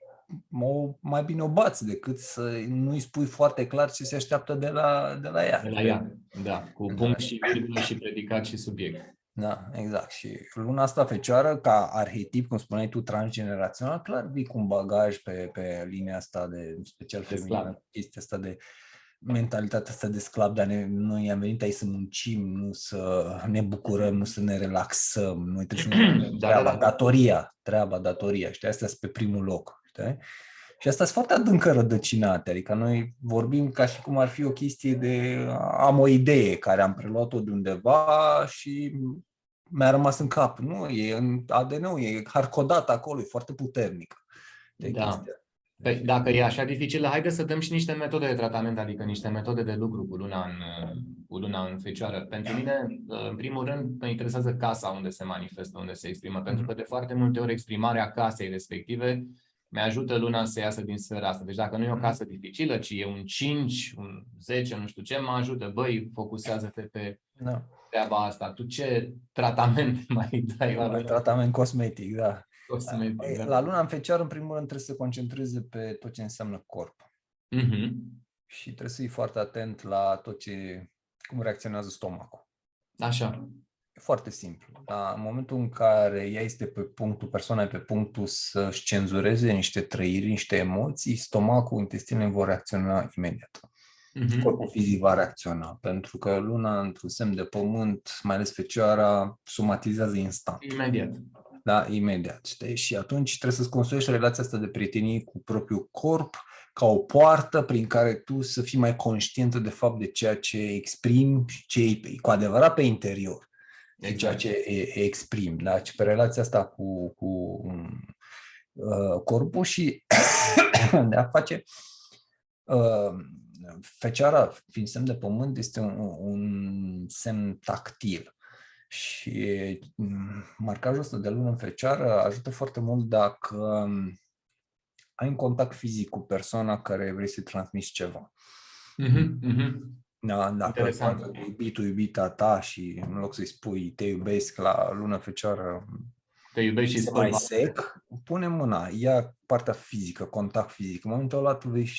mai bine o bați decât să nu-i spui foarte clar ce se așteaptă de la ea. De la ea, da, cu punct și virgulă și predicat și subiect. Da, exact. Și luna asta Fecioară, ca arhetip, cum spuneai tu, transgenerațional, clar vii cu un bagaj pe linia asta de special feminină, chestia asta de mentalitatea asta de sclav, dar noi am venit aici să muncim, nu să ne bucurăm, nu să ne relaxăm, noi trebuie să ne datoria, știi? Astea sunt pe primul loc, știi? Și asta sunt foarte adâncă rădăcinate, adică noi vorbim ca și cum ar fi o chestie de am o idee care am preluat-o de undeva și mi-a rămas în cap. Nu, e în ADN-ul, e hardcodat acolo, e foarte puternic. Da. Păi, dacă e așa dificil, haideți să dăm și niște metode de tratament, adică niște metode de lucru cu luna în Fecioară. Pentru mine, în primul rând, mă interesează casa unde se manifestă, unde se exprimă, pentru că de foarte multe ori exprimarea casei respective mi-ajută luna să iasă din sfera asta. Deci dacă nu e o casă dificilă, ci e un 5, un 10, nu știu ce, mă ajută. Băi, focusează-te pe treaba asta. Tu ce tratament mai dai la luna? Tratament cosmetic, da. Cosmetic, da. La luna în Fecioară, în primul rând, trebuie să se concentreze pe tot ce înseamnă corp. Și trebuie să fii foarte atent la cum reacționează stomacul. Așa. E foarte simplu. Dar în momentul în care ea este persoana e pe punctul să-și cenzureze niște trăiri, niște emoții, stomacul, intestinele vor reacționa imediat. Corpul fizic va reacționa, pentru că luna, într-un semn de pământ, mai ales Fecioara, somatizează instant. Imediat. Da, imediat. Știi? Și atunci trebuie să-ți construiești relația asta de prietenie cu propriul corp, ca o poartă prin care tu să fii mai conștientă de fapt de ceea ce exprimi și ce e cu adevărat pe interior. Exact. Ceea ce exprimi. Da? Și pe relația asta cu corpul și de a face... Fecioara, fiind semn de pământ, este un semn tactil. Și marcajul ăsta de lună în Fecioară ajută foarte mult dacă ai un contact fizic cu persoana care vrei să-i transmiți ceva. Da, Interesant. că iubitul, iubita ta și în loc să-i spui te iubesc la lună fecioară, Te iubești și este spăl mai sec, pune mâna, ia partea fizică, contact fizic. În momentul ăla tu vei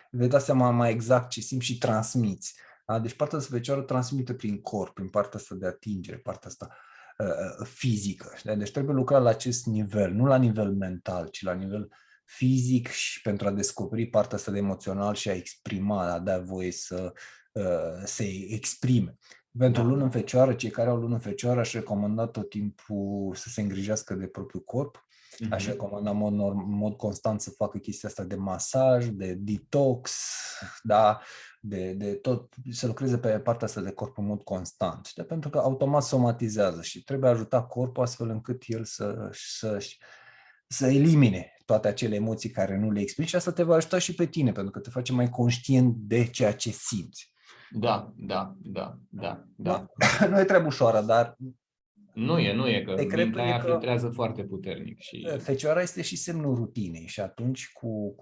da seama mai exact ce simți și transmiți. Da? Deci partea asta fecioară transmite prin corp, prin partea asta de atingere, partea asta fizică. Știi? Deci trebuie lucrat la acest nivel, nu la nivel mental, ci la nivel fizic și pentru a descoperi partea asta de emoțional și a exprima, a da voie să se exprime. Pentru lună în fecioară, cei care au lună în fecioară, aș recomanda tot timpul să se îngrijească de propriul corp. Aș recomanda în mod constant să facă chestia asta de masaj, de detox, da? de tot, să lucreze pe partea asta de corp în mod constant. Știi? Pentru că automat somatizează și trebuie ajuta corpul astfel încât el să elimine toate acele emoții care nu le exprimi și asta te va ajuta și pe tine, pentru că te face mai conștient de ceea ce simți. Da. Nu e treabă ușoară, dar nu e, că secretul mintea e aia că filtrează foarte puternic. Și Fecioara este și semnul rutinei și atunci cu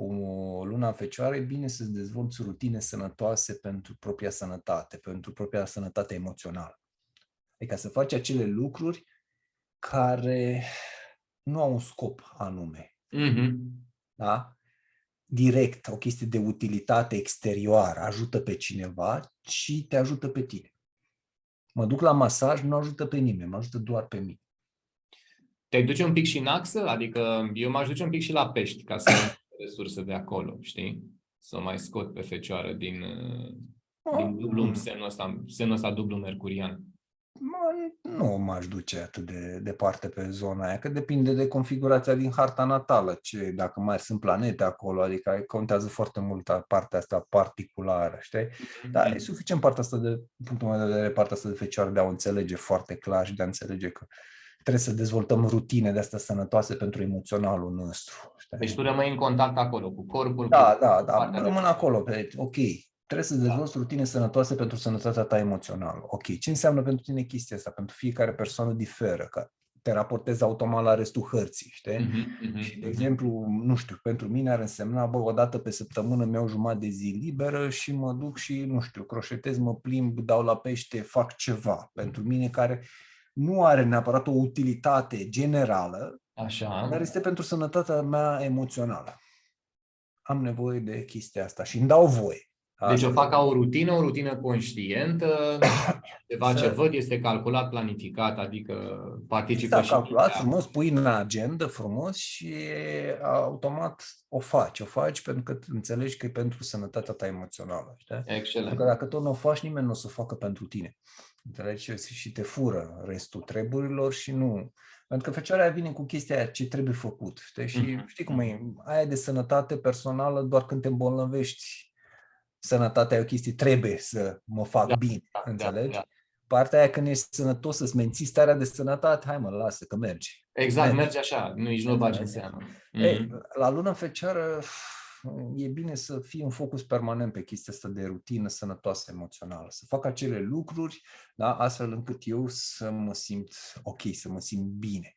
luna în Fecioară e bine să-ți dezvolți rutine sănătoase pentru propria sănătate, pentru propria sănătate emoțională. Adică să faci acele lucruri care nu au un scop anume. Da? Direct, o chestie de utilitate exterioară, ajută pe cineva și te ajută pe tine. Mă duc la masaj, nu ajută pe nimeni, mă ajută doar pe mine. Te duce un pic și în axă? Adică eu m-aș duce un pic și la Pești ca să am resurse de acolo, știi? Să mai scot pe Fecioară din dublu, semnul ăsta dublu mercurian. Nu m-aș duce atât de departe pe zona aia, că depinde de configurația din harta natală, dacă mai sunt planete acolo, adică contează foarte mult partea asta particulară, știi? Dar e suficient partea asta de, punctul meu de vedere, partea asta de Fecioară de a o înțelege foarte clar și de a înțelege că trebuie să dezvoltăm rutine de astea sănătoase pentru emoționalul nostru. Știi? Deci tu rămâi în contact acolo cu corpul. Da, rămân acolo, ok. Trebuie să dezvolți rutine sănătoase pentru sănătatea ta emoțională. Ok, ce înseamnă pentru tine chestia asta? Pentru fiecare persoană diferă, că te raportezi automat la restul hărții, știi? Și, de exemplu, nu știu, pentru mine ar însemna, o dată pe săptămână mi-au jumătate de zi liberă și mă duc și, nu știu, croșetez, mă plimb, dau la pește, fac ceva. Pentru mine care nu are neapărat o utilitate generală, Așa. dar este pentru sănătatea mea emoțională. Am nevoie de chestia asta și îmi dau voie. Deci o fac ca o rutină conștientă, ceva ce văd este calculat, planificat, adică participă și calculat, frumos, pui în agenda frumos și automat o faci pentru că înțelegi că e pentru sănătatea ta emoțională. Știi? Excelent. Pentru că dacă tot nu o faci, nimeni nu o să o facă pentru tine. Înțelegi? Și te fură restul treburilor și nu... Pentru că Fecioara vine cu chestia aia ce trebuie făcut. Știi? Și știi cum e? Aia de sănătate personală doar când te îmbolnăvești. Sănătatea e o chestie, trebuie să mă fac bine, înțelegi? Partea aia când ești sănătos, să-ți menții starea de sănătate, hai mă, lasă că merge. Exact, merge așa, nici nu bagi în seamă. La lună Fecioară e bine să fie un focus permanent pe chestia asta de rutină sănătoasă emoțională, să fac acele lucruri, da, astfel încât eu să mă simt ok, să mă simt bine.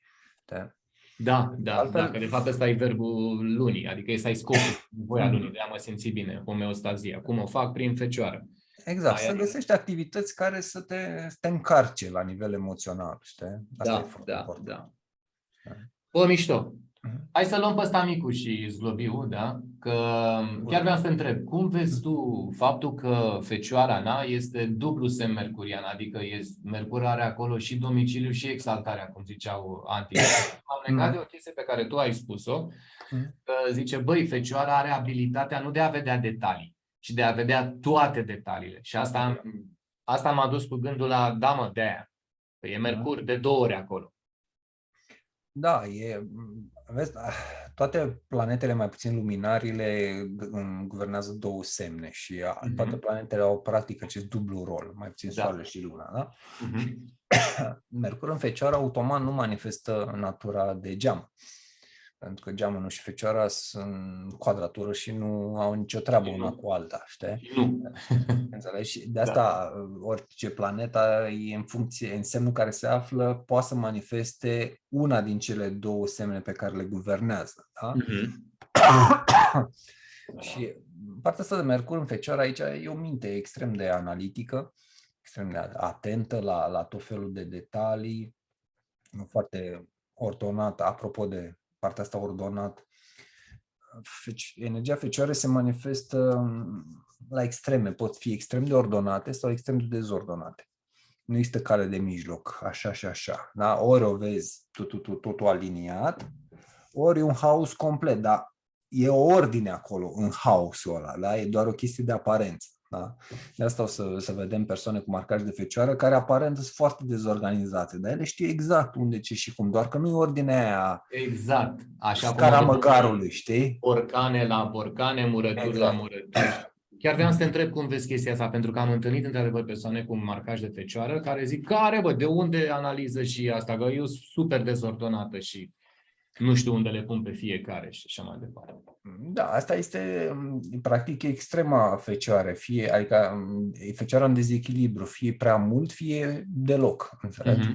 Da, că de fapt ăsta e verbul lunii, adică ăsta e scopul, voia lunii, de a mă simți bine, homeostazia. Cum o fac? Prin Fecioară. Exact, să găsești activități care să te încarce la nivel emoțional, știi? Asta e foarte important. Bă, mișto. Hai să luăm pe ăsta micu și Zglobiu, da? Că chiar vreau să te întreb, cum vezi tu faptul că Fecioara este dublu semn mercurian, adică Mercur are acolo și domiciliu și exaltarea, cum ziceau antici. Am legat de o chestie pe care tu ai spus-o, că zice, băi, Fecioara are abilitatea nu de a vedea detalii, ci de a vedea toate detaliile. Și asta m-a dus cu gândul la, da mă, de aia, că e Mercur de 2 ori acolo. Da, vezi, toate planetele, mai puțin luminarile, guvernează 2 semne și toate planetele au practic acest dublu rol, mai puțin Soarele și Luna. Da? Mercur în Fecioară automat nu manifestă natura de geam, pentru că geamul și Fecioara sunt quadratură și nu au nicio treabă una cu alta, știi? Nu. Înțelegi? De asta orice planetă e în funcție, în semnul care se află, poate să manifeste una din cele 2 semne pe care le guvernează. Da? Și Partea asta de Mercur în Fecioară aici e o minte extrem de analitică, extrem de atentă la tot felul de detalii, foarte ordonată. Apropo de partea asta ordonată, energia Fecioară se manifestă la extreme, pot fi extrem de ordonate sau extrem de dezordonate. Nu există cale de mijloc, așa și așa. Da? Ori o vezi totul aliniat, ori un haos complet, dar e o ordine acolo în haosul ăla, da? E doar o chestie de aparență. Da? De asta o să vedem persoane cu marcaj de Fecioară care aparent sunt foarte dezorganizate, dar ele știu exact unde, ce și cum, doar că nu e ordinea aia Exact. Așa scara cum măgarului, știi? borcane la borcane, murături Exact. la murături. Chiar vreau să te întreb cum vezi chestia asta, pentru că am întâlnit într-adevăr persoane cu marcaj de Fecioară care zic, de unde analiză și asta, că eu sunt super dezordonată și nu știu unde le pun pe fiecare și așa mai departe. Da, asta este practic extrema Fecioară, adică Fecioara în dezechilibru, fie prea mult, fie deloc, înțelegi?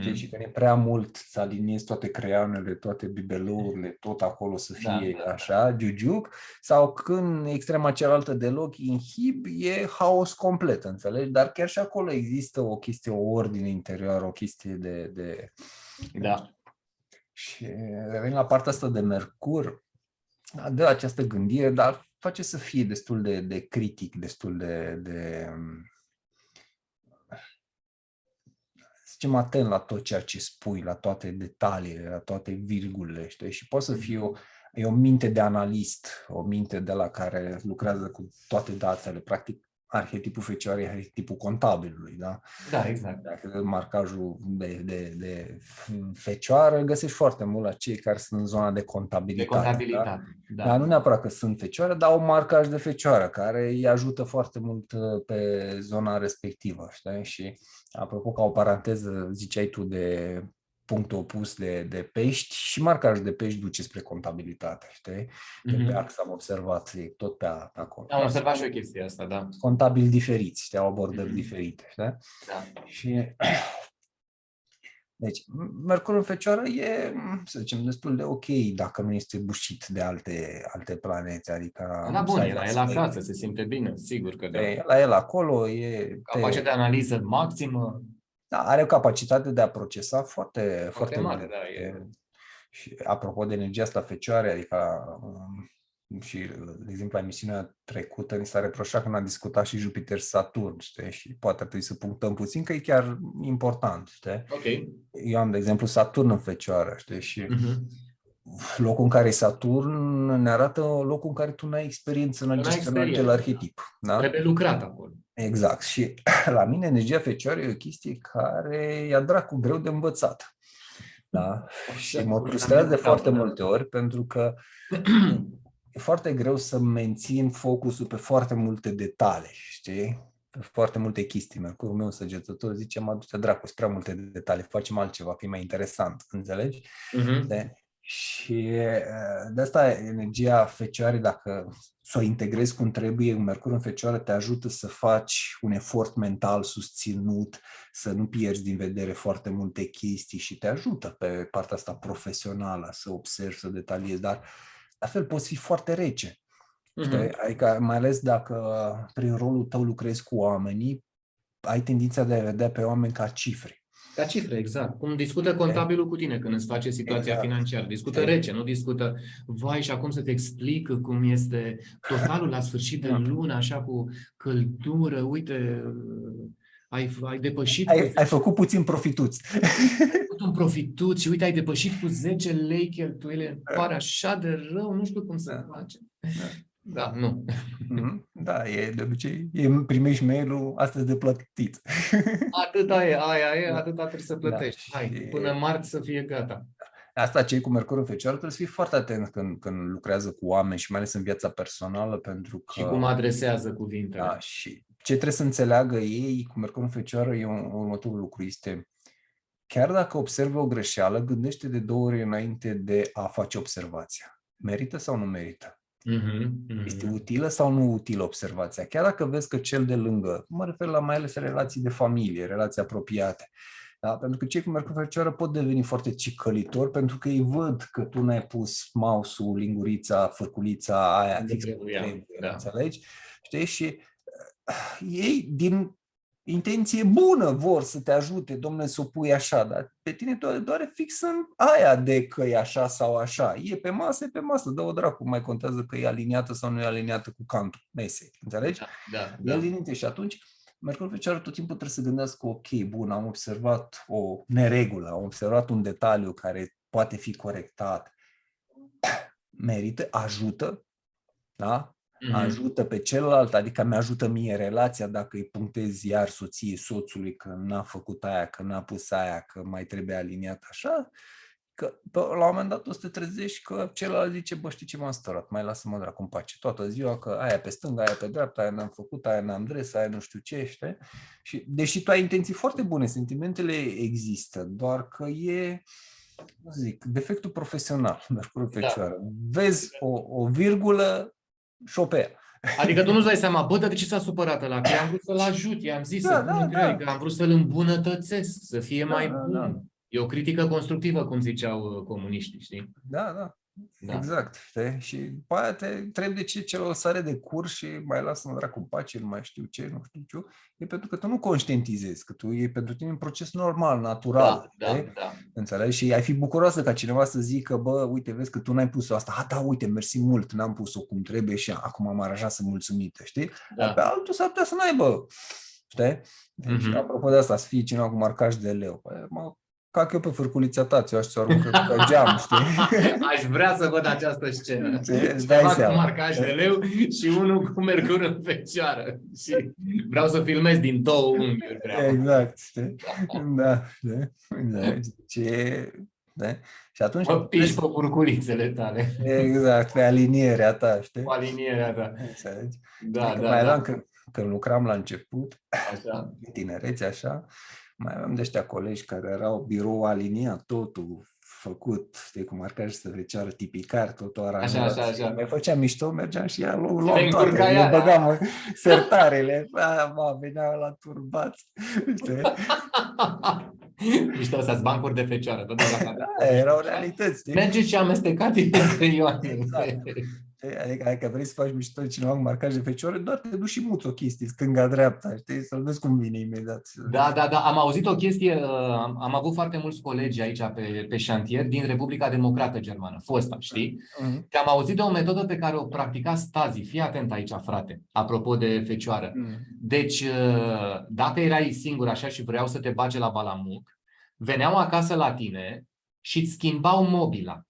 Deci când e prea mult să aliniezi toate creioanele, toate bibelourile, tot acolo să fie așa, giugiuc, sau când extrema cealaltă deloc, inhib, e haos complet, înțelegi? Dar chiar și acolo există o chestie, o ordine interioară, o chestie de... Da. Și revin la partea asta de Mercur, dă această gândire, dar face să fie destul de critic, destul de să zicem, atent la tot ceea ce spui, la toate detaliile, la toate virgulele, știi? Și poate să fie o minte de analist, o minte de la care lucrează cu toate datele, practic arhetipul Fecioară e arhetipul contabilului, da? Da, exact. Dacă marcajul de Fecioară, găsești foarte mult la cei care sunt în zona de contabilitate. Da? Dar nu neapărat că sunt Fecioară, dar au marcaj de Fecioară, care îi ajută foarte mult pe zona respectivă, știi? Și apropo, ca o paranteză, ziceai tu de punctul opus de pești, și marcajul de pești duce spre contabilitate, știi? De pe ax am observat, e tot pe acolo. Am observat și o chestie asta, da. Contabili diferiți, știi? Au abordări diferite, știi? Da. Și... Deci, Mercur în Fecioară e, să zicem, destul de ok dacă nu este bușit de alte planete, adică... Da, bun, la el acasă, se simte bine, sigur că da. La el acolo e... Capacitatea de analiză maximă. Da, are o capacitate de a procesa foarte mare, da. Și apropo de energia asta Fecioară, adică și, de exemplu, la emisiunea trecută ni s-a reproșat când a discutat și Jupiter-Saturn, știi? Și poate ar trebui să punctăm puțin, că e chiar important, știi? Ok. Eu am, de exemplu, Saturn în Fecioară, știi? Și locul în care e Saturn ne arată locul în care tu n-ai experiență în a gestiona acel arhetip. Da? Trebuie lucrat acolo. Exact. Și la mine energia Fecioară e o chestie care e dracu greu de învățat. Da? Și mă frustrează de foarte multe ori, pentru că e foarte greu să mențin focusul pe foarte multe detalii, știi? Pe foarte multe chestii. Mercurul meu săgetător zice, mă duce dracu, sunt prea multe detalii, facem altceva, fi mai interesant, înțelegi? Și de asta energia Fecioară, dacă să o integrezi cum trebuie, un Mercur în Fecioară te ajută să faci un efort mental susținut, să nu pierzi din vedere foarte multe chestii și te ajută pe partea asta profesională să observi, să detaliezi, dar la fel poți fi foarte rece. Știi? Adică, mai ales dacă prin rolul tău lucrezi cu oamenii, ai tendința de a vedea pe oameni ca cifre. Ca cifre, exact. Cum discută contabilul cu tine când îți face situația financiară. Discută rece, nu discută, vai, și acum să te explic cum este totalul la sfârșit de lună, așa cu căldură, uite, ai depășit... Ai făcut puțin profituți. Ai făcut un profitut și uite, ai depășit cu 10 lei cheltuielile. Îmi pare așa de rău, nu știu cum să face. Da, nu. Da, e de obicei, primești mail-ul, astăzi de plătit. Atâta e, aia e, atâta trebuie să plătești. Hai, până marți să fie gata. Asta, cei cu Mercur în Fecioară trebuie să fii foarte atent când lucrează cu oameni și mai ales în viața personală, pentru că... Și cum adresează cuvintele. Da, și ce trebuie să înțeleagă ei cu Mercur în Fecioară e următorul lucru, este chiar dacă observă o greșeală, gândește de 2 ori înainte de a face observația. Merită sau nu merită? Este utilă sau nu utilă observația? Chiar dacă vezi că cel de lângă, mă refer la mai ales relații de familie, relații apropiate, Da? Pentru că cei cu Mercur în Fecioară pot deveni foarte cicălitori pentru că ei văd că tu n-ai pus mouse-ul, lingurița, fârculița aia Unde fix trebuia, trebuie, da. înțelegi? Știi? Și ei, din intenție bună, vor să te ajute, domnule, să o pui așa, dar pe tine te doare fix în aia de că e așa sau așa. E pe masă, dă-o dracu, mai contează că e aliniată sau nu e aliniată cu cantul mesei, înțelegi? Da. E liniște și atunci Mercur Fecioară tot timpul trebuie să gândească, ok, bun, am observat o neregulă, am observat un detaliu care poate fi corectat, merită, ajută, da? Ajută pe celălalt, adică mi-ajută mie relația dacă îi punctez iar soției, soțului că n-a făcut aia, că n-a pus aia, că mai trebuie aliniat așa, că la un moment dat o să te trezești că celălalt zice, bă, știi ce m-am stărat, mai lasă-mă dracu în pace toată ziua, că aia pe stânga, aia pe dreapta, aia n-am făcut, aia n-am dres, aia nu știu ce, știi? Și deși tu ai intenții foarte bune, sentimentele există, doar că e, cum zic, defectul profesional, Mercur Fecioară. Vezi o virgulă, șoper. Adică tu nu-ți dai seama, bă, dar de ce s-a supărat ăla? Că am vrut să-l ajut, i-am zis să pun întrebări, că am vrut să-l îmbunătățesc, să fie mai bun. E o critică constructivă, cum ziceau comuniștii, știi? Da. Exact. Știi? Și pe aia te trebuie de ce celălalt sare de curs și mai lasă-mă dracu în pace, nu mai știu ce, nu știu ce. E pentru că tu nu conștientizezi, că tu e pentru tine un proces normal, natural. Da. Înțelegi? Și ai fi bucuroasă ca cineva să zică, bă, uite, vezi că tu n-ai pus-o asta. Da, uite, mersi mult, n-am pus-o cum trebuie și acum am aranjat, să mulțumită, știi? Dar pe altul s-ar putea să n-aibă. Știi? Și apropo de asta, să fie cineva cu marcaj de leu. Cac eu pe fârculița ta, ți-o aș ți-o aruncă pe geam, știi? Aș vrea să văd această scenă. Îți dai seama. Cu marcaj de leu și unul cu Mercur în Fecioară. Și vreau să filmez din două unghiuri. Exact, știi? Da. Și atunci... Mă piși pe furculițele tale. Exact, pe alinierea ta, știi? Pe alinierea ta. Înțelegi? Da. Aveam când lucram la început, așa. în tinerețe, așa, mai aveam de ăștia colegi care erau birou aliniat, totul făcut, știi, cu marcaj să fecioară tipicar, totul aranjat. Așa. Mai făceam mișto, mergeam și luam toate, le băgam sertarele, veneau la turbați, știi? Mișto să-ți bancuri de fecioară. Erau realități, știi? Mergeți și amestecați între Ioane. Exact. Adică vrei să faci mișto de cineva cu marcaj de fecioară, doar te duci și muți o chestie, stânga-dreapta, știi? Să-l vezi cum vine imediat. Da. Am auzit o chestie, am avut foarte mulți colegi aici pe șantier din Republica Democrată Germană, fosta, știi? Și am auzit de o metodă pe care o practica Stasi. Fii atent aici, frate, apropo de fecioară. Deci, dacă erai singur așa și vreau să te bage la balamuc, veneau acasă la tine și îți schimbau mobila.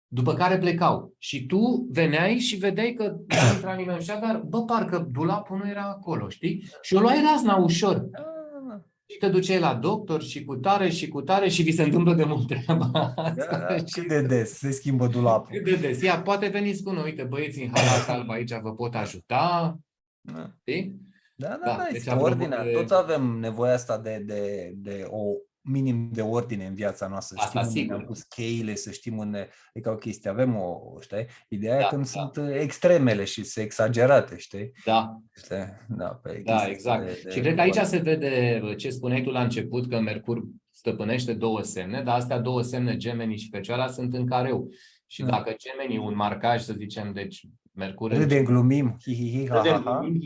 După care plecau. Și tu veneai și vedeai că nu intra nimeni așa, dar bă, parcă dulapul nu era acolo, știi? Și o luai razna ușor. Și te duceai la doctor și cu tare și vi se întâmplă de mult treaba asta. Cât de des se schimbă dulapul? Cât de des. Ia, poate veniți cu noi. Uite, băieții în halat alb aici vă pot ajuta. Știi? Da, este ordinea. Toți avem nevoia asta de o minim de ordine în viața noastră. Asta știm sigur. unde am pus cheile, să știm unde... E ca o chestie. Avem știi? Ideea e când sunt extremele și se exagerate, știi? Da. Exact. Și cred că aici se vede ce spuneai tu la început, că Mercur stăpânește două semne, dar astea două semne, Gemeni și Fecioara, sunt în careu. Și dacă Gemeni un marcaj, să zicem, deci Mercur... Râdem, glumim,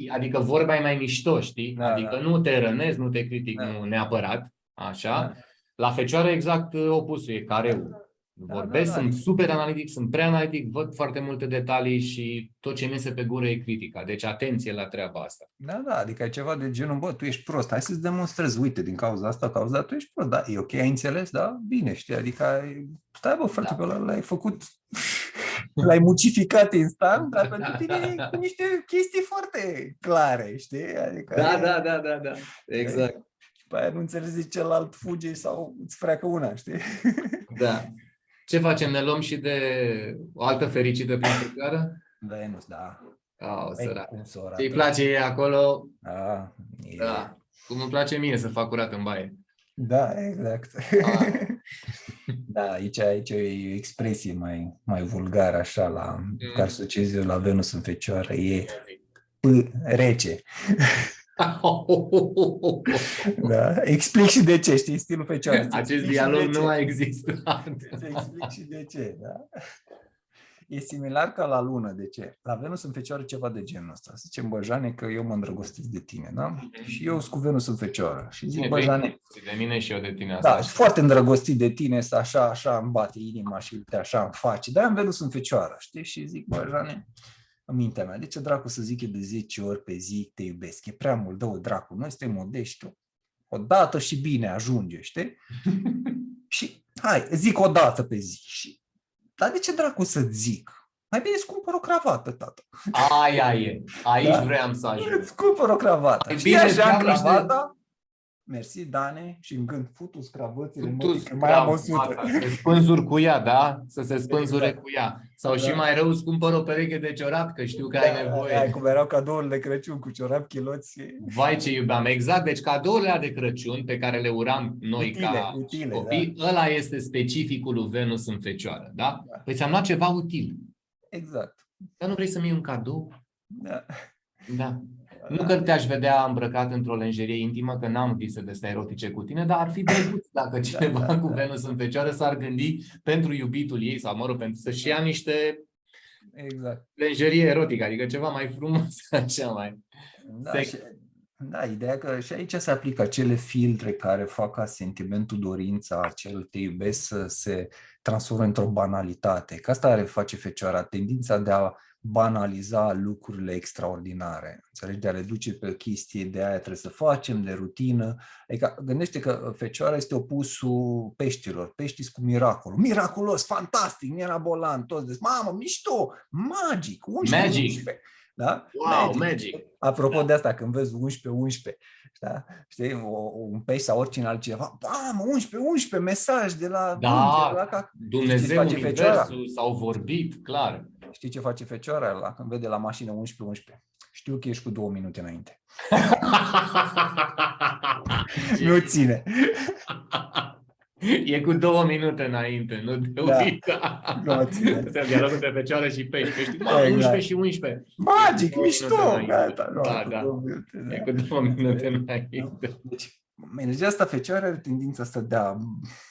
adică vorba e mai mișto, știi? Adică nu te rănesc, nu te critic, nu neapărat. Așa. La Fecioară exact opusul, e careu. Vorbesc, sunt super analitic, sunt preanalitic, văd foarte multe detalii și tot ce mi iese pe gură e critica. Deci atenție la treaba asta. Da, adică e ceva de genul, bă, tu ești prost, hai să-ți demonstrezi, uite, din cauza asta, tu ești prost, da, e ok, ai înțeles, da, bine, știi, adică stai, bă, frate, pe ăla l-ai făcut, l-ai mucificat instant, dar pentru tine e cu niște chestii foarte clare, știi? Adică Da, exact. Pe aia nu înțelegi celălalt, fuge sau îți freacă una, știi? Da. Ce facem? Ne luăm și de o altă fericită prin Fecioară? Venus, da. Ce-i place ei acolo? Da. Cum îmi place mie să fac curat în baie. Da, exact. Da, aici e o expresie mai vulgară, așa, care să cezi la Venus în Fecioară, e rece. Da? Explic și de ce, știi, stilul fecioară. Acest dialog nu a existat. Îți explic și de ce, da? E similar ca la lună. De ce? La Venus în Fecioară ceva de genul ăsta. Să zicem, bă, Jane, că eu mă îndrăgostesc de tine, da? Și eu sunt cu Venus în Fecioară. Și zic, bă, Jane... De mine și eu de tine asta. Da, sunt foarte îndrăgostit de tine, să așa îmi bate inima și uite așa îmi face. Dar am Venus în Fecioară, știi? Și zic, bă, Jane, în mintea mea, de ce dracu să zic eu de 10 ori pe zi te iubesc? E prea mult, dă-o dracu. Noi suntem modești. O dată și bine ajunge, știi? Și hai, zic o dată pe zi. Dar de ce dracu să zic? Mai bine îți cumpăr o cravată, tată. Aia e. Aici Da? vreau să ajung. Îți cumpăr o cravată. E Și bine, așa vreau cravata. Mersi, Dane. Și în gând, futu scravățile, mai am 100. Să se spânzuri cu ea, da? Să se spânzure Exact. cu ea. Sau și Da. mai rău, îți cumpăr o pereche de ciorap, că știu că ai nevoie. Ai, cum erau cadourile de Crăciun cu ciorap, chiloți. Vai ce iubeam, exact. Deci cadourile de Crăciun pe care le uram noi Utile, copii, ăla este specificul lui Venus în Fecioară, da? Da. Păi ți-am luat ceva util. Exact. Dar nu vrei să-mi iei un cadou? Da. Da. Nu că te-aș vedea îmbrăcat într-o lenjerie intimă, că n-am vise de astea erotice cu tine, dar ar fi drăguț dacă cineva cu Venus în Fecioară s-ar gândi pentru iubitul ei, sau mă rog, pentru să-și ia niște Exact. lenjerie erotică, adică ceva mai frumos, așa mai... Da, da, ideea că și aici se aplică acele filtre care fac ca sentimentul, dorința, acel te iubesc să se transforme într-o banalitate. Că asta are face Fecioara, tendința de a banaliza lucrurile extraordinare. Înțelegi? De a le duce pe chestie de aia trebuie să facem, de rutină. Adică gândește că Fecioara este opusul peștilor. Peștii sunt cu miracolul. Miraculos, fantastic, mirabolant, toți zic, mamă, mișto, magic, 11, Magic. 11. Da? Wow, magic! Apropo de asta, când vezi 11-11, da? Știi, un pești sau oricine altceva, mamă, 11-11, mesaj de la Da, înger, la Dumnezeu, face Universul, s-au vorbit, clar. Știi ce face Fecioara ăla când vede la mașină 11-11? Știu că ești cu 2 minute înainte. Nu ține. E cu 2 minute înainte, nu te uita. Nu ține. Se dialogul între Fecioară și pești. Pești, mă, Exact. 11 și 11. Magic, Cu 2 mișto! minute înainte. Gata, nu, Da, cu da. 2 minute, da. E cu 2 minute înainte. Deci, energia asta Fecioară are tendința asta de a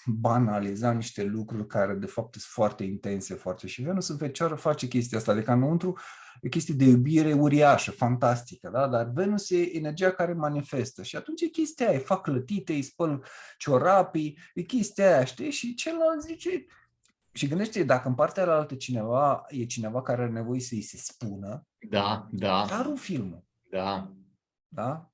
banaliza niște lucruri care de fapt sunt foarte intense, foarte. Și Venus în Fecioară face chestia asta, adică înăuntru e o chestie de iubire uriașă, fantastică, da? Dar Venus e energia care manifestă și atunci e chestia aia, îi fac clătite, îi spăl ciorapii, e chestia aia, știi? Și celălalt zice... Și gândește, dacă în partea alaltă cineva e cineva care are nevoie să-i se spună, Da, da, dar un film, da. da?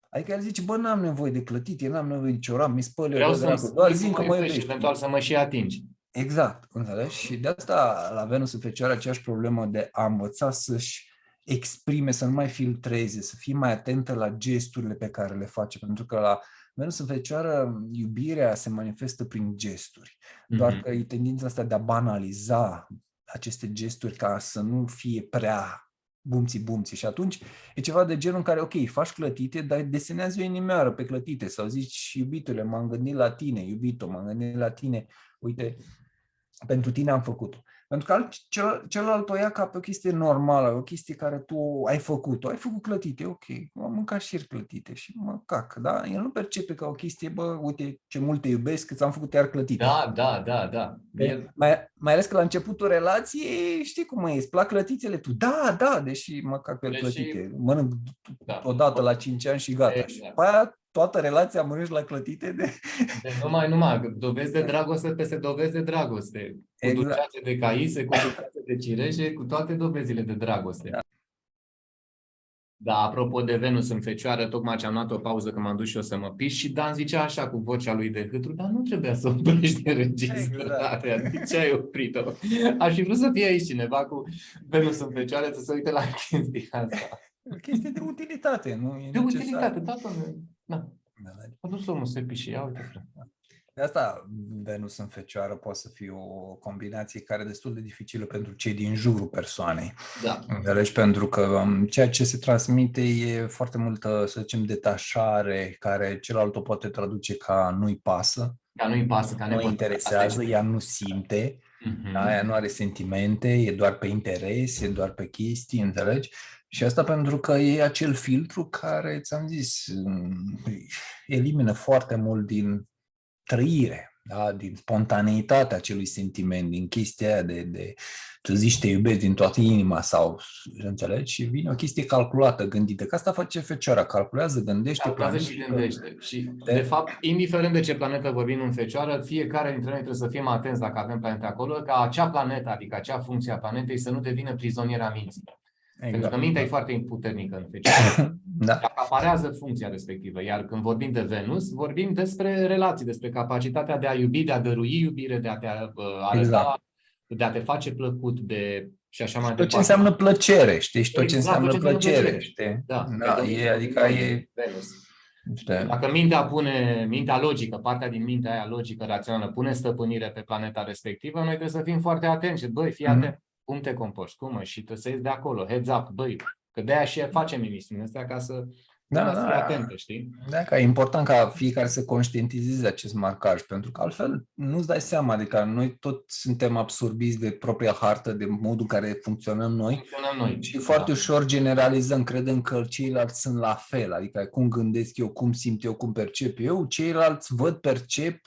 Adică el zice, bă, n-am nevoie de clătite, n-am nevoie de ciorap, mi spăl eu, Vreau bă, să-mi dracu, doar spui zi că mă și iubești. eventual să mă și atingi. Exact, înțelegi? Și de asta la Venus în Fecioară aceeași problemă de a învăța să-și exprime, să nu mai filtreze, să fie mai atentă la gesturile pe care le face, pentru că la Venus în Fecioară iubirea se manifestă prin gesturi, doar că e tendința asta de a banaliza aceste gesturi ca să nu fie prea bumții și atunci e ceva de genul în care, ok, faci clătite, dar desenează o inimioară pe clătite sau zici, iubitule, m-am gândit la tine, iubito, m-am gândit la tine, uite, pentru tine am făcut-o. Pentru că celălalt o ia ca pe o chestie normală, o chestie care tu ai făcut-o. Ai făcut clătite, ok, am mâncat și clătite și mă cac, da? El nu percepe ca o chestie, bă, uite ce mult te iubesc că ți-am făcut iar clătite. Da. Mai ales că la începutul relației, știi cum e, îți plac clătițele tu. Da, deși mă cac pe clătite. Mănânc odată la 5 ani și gata. Exact. Și după aia toată relația mănânci la clătite de... Numai, dovezi de dragoste peste dovezi de dragoste. Cu dulceațe de caise, cu dulceațe de cireșe, cu toate dovezile de dragoste. Da, apropo de Venus în Fecioară, tocmai ce am luat o pauză că m-am dus și eu să mă piș și Dan zicea așa cu vocea lui de hâtru, dar nu trebuia să oprești înregistrarea. De ce ai oprit-o? Aș fi vrut să fie aici cineva cu Venus în Fecioară să se uite la chestia asta. O chestie de utilitate, nu e de necesar. Utilitate, da. A dus omul să pișe, ia uite, frate. De asta Venus în Fecioară poate să fie o combinație care e destul de dificilă pentru cei din jurul persoanei. Da. Înțelegi? Pentru că ceea ce se transmite e foarte multă, să zicem, detașare, care celălalt o poate traduce ca nu-i pasă. Ca nu-i pasă, ca nu interesează, ea nu simte, da? Ea nu are sentimente, e doar pe interes, e doar pe chestii, înțelegi? Și asta pentru că e acel filtru care, ți-am zis, elimină foarte mult din trăire, da? Din spontaneitatea acelui sentiment, din chestia aia de tu zici te iubesc din toată inima sau, înțelegi? Și vine o chestie calculată, gândită. Că asta face Fecioara, calculează, gândește, Calculează și planifică. gândește. Și, de fapt, indiferent de ce planetă vorbim în Fecioară, fiecare dintre noi trebuie să fim atenți dacă avem planete acolo, ca acea planetă, adică acea funcție a planetei, să nu devină prizoniera minții. Exact. Pentru că mintea e foarte puternică în Fecioară. Da. Acaparează funcția respectivă. Iar când vorbim de Venus, vorbim despre relații, despre capacitatea de a iubi, de a dărui iubire, de a te arăta, Exact. de a te face plăcut, de și așa mai Tot departe. ce înseamnă plăcere, știi? Și tot ce Exact, înseamnă plăcere, plăcere. știi? Da, Da, adică e... Venus. Știi? Dacă mintea logică, partea din mintea aia logică, rațională, pune stăpânire pe planeta respectivă, noi trebuie să fim foarte atenți. Băi, fii atent, cum te comporți, cum, și trebuie să iei de acolo, heads up, băi, că de-aia și facem emisiunea astea ca să fii atentă, știi? Da, că e important ca fiecare să conștientizeze acest marcaj, pentru că altfel nu-ți dai seama, adică noi tot suntem absorbiți de propria hartă, de modul în care funcționăm noi și foarte ușor generalizăm, credem că ceilalți sunt la fel, adică cum gândesc eu, cum simt eu, cum percep eu, ceilalți văd, percep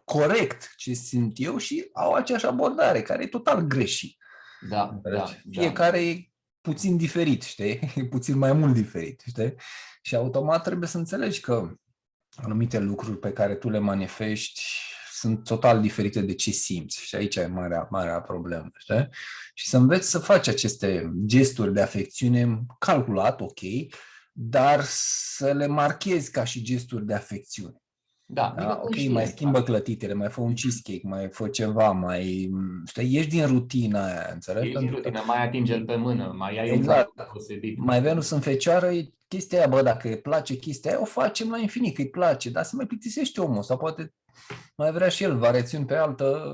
corect ce simt eu și au aceeași abordare, care e total greșit. Da. Fiecare e puțin diferit, știi? E puțin mai mult diferit, știi? Și automat trebuie să înțelegi că anumite lucruri pe care tu le manifesti sunt total diferite de ce simți. Și aici e marea problemă, știi? Și să înveți să faci aceste gesturi de afecțiune calculat, ok, dar să le marchezi ca și gesturi de afecțiune. Da, ok, mai schimbă clătitele, mai fă un cheesecake, mai fă ceva, mai... Știi, ieși din rutina aia, înțelegi? Ieși din rutina, mai atinge-l pe mână, mai ai exact. un deosebit. Mai Venus în Fecioară e chestia aia, bă, dacă îi place chestia aia, o facem la infinit, că îi place, dar se mai plictisește omul, sau poate mai vrea și el variațiuni pe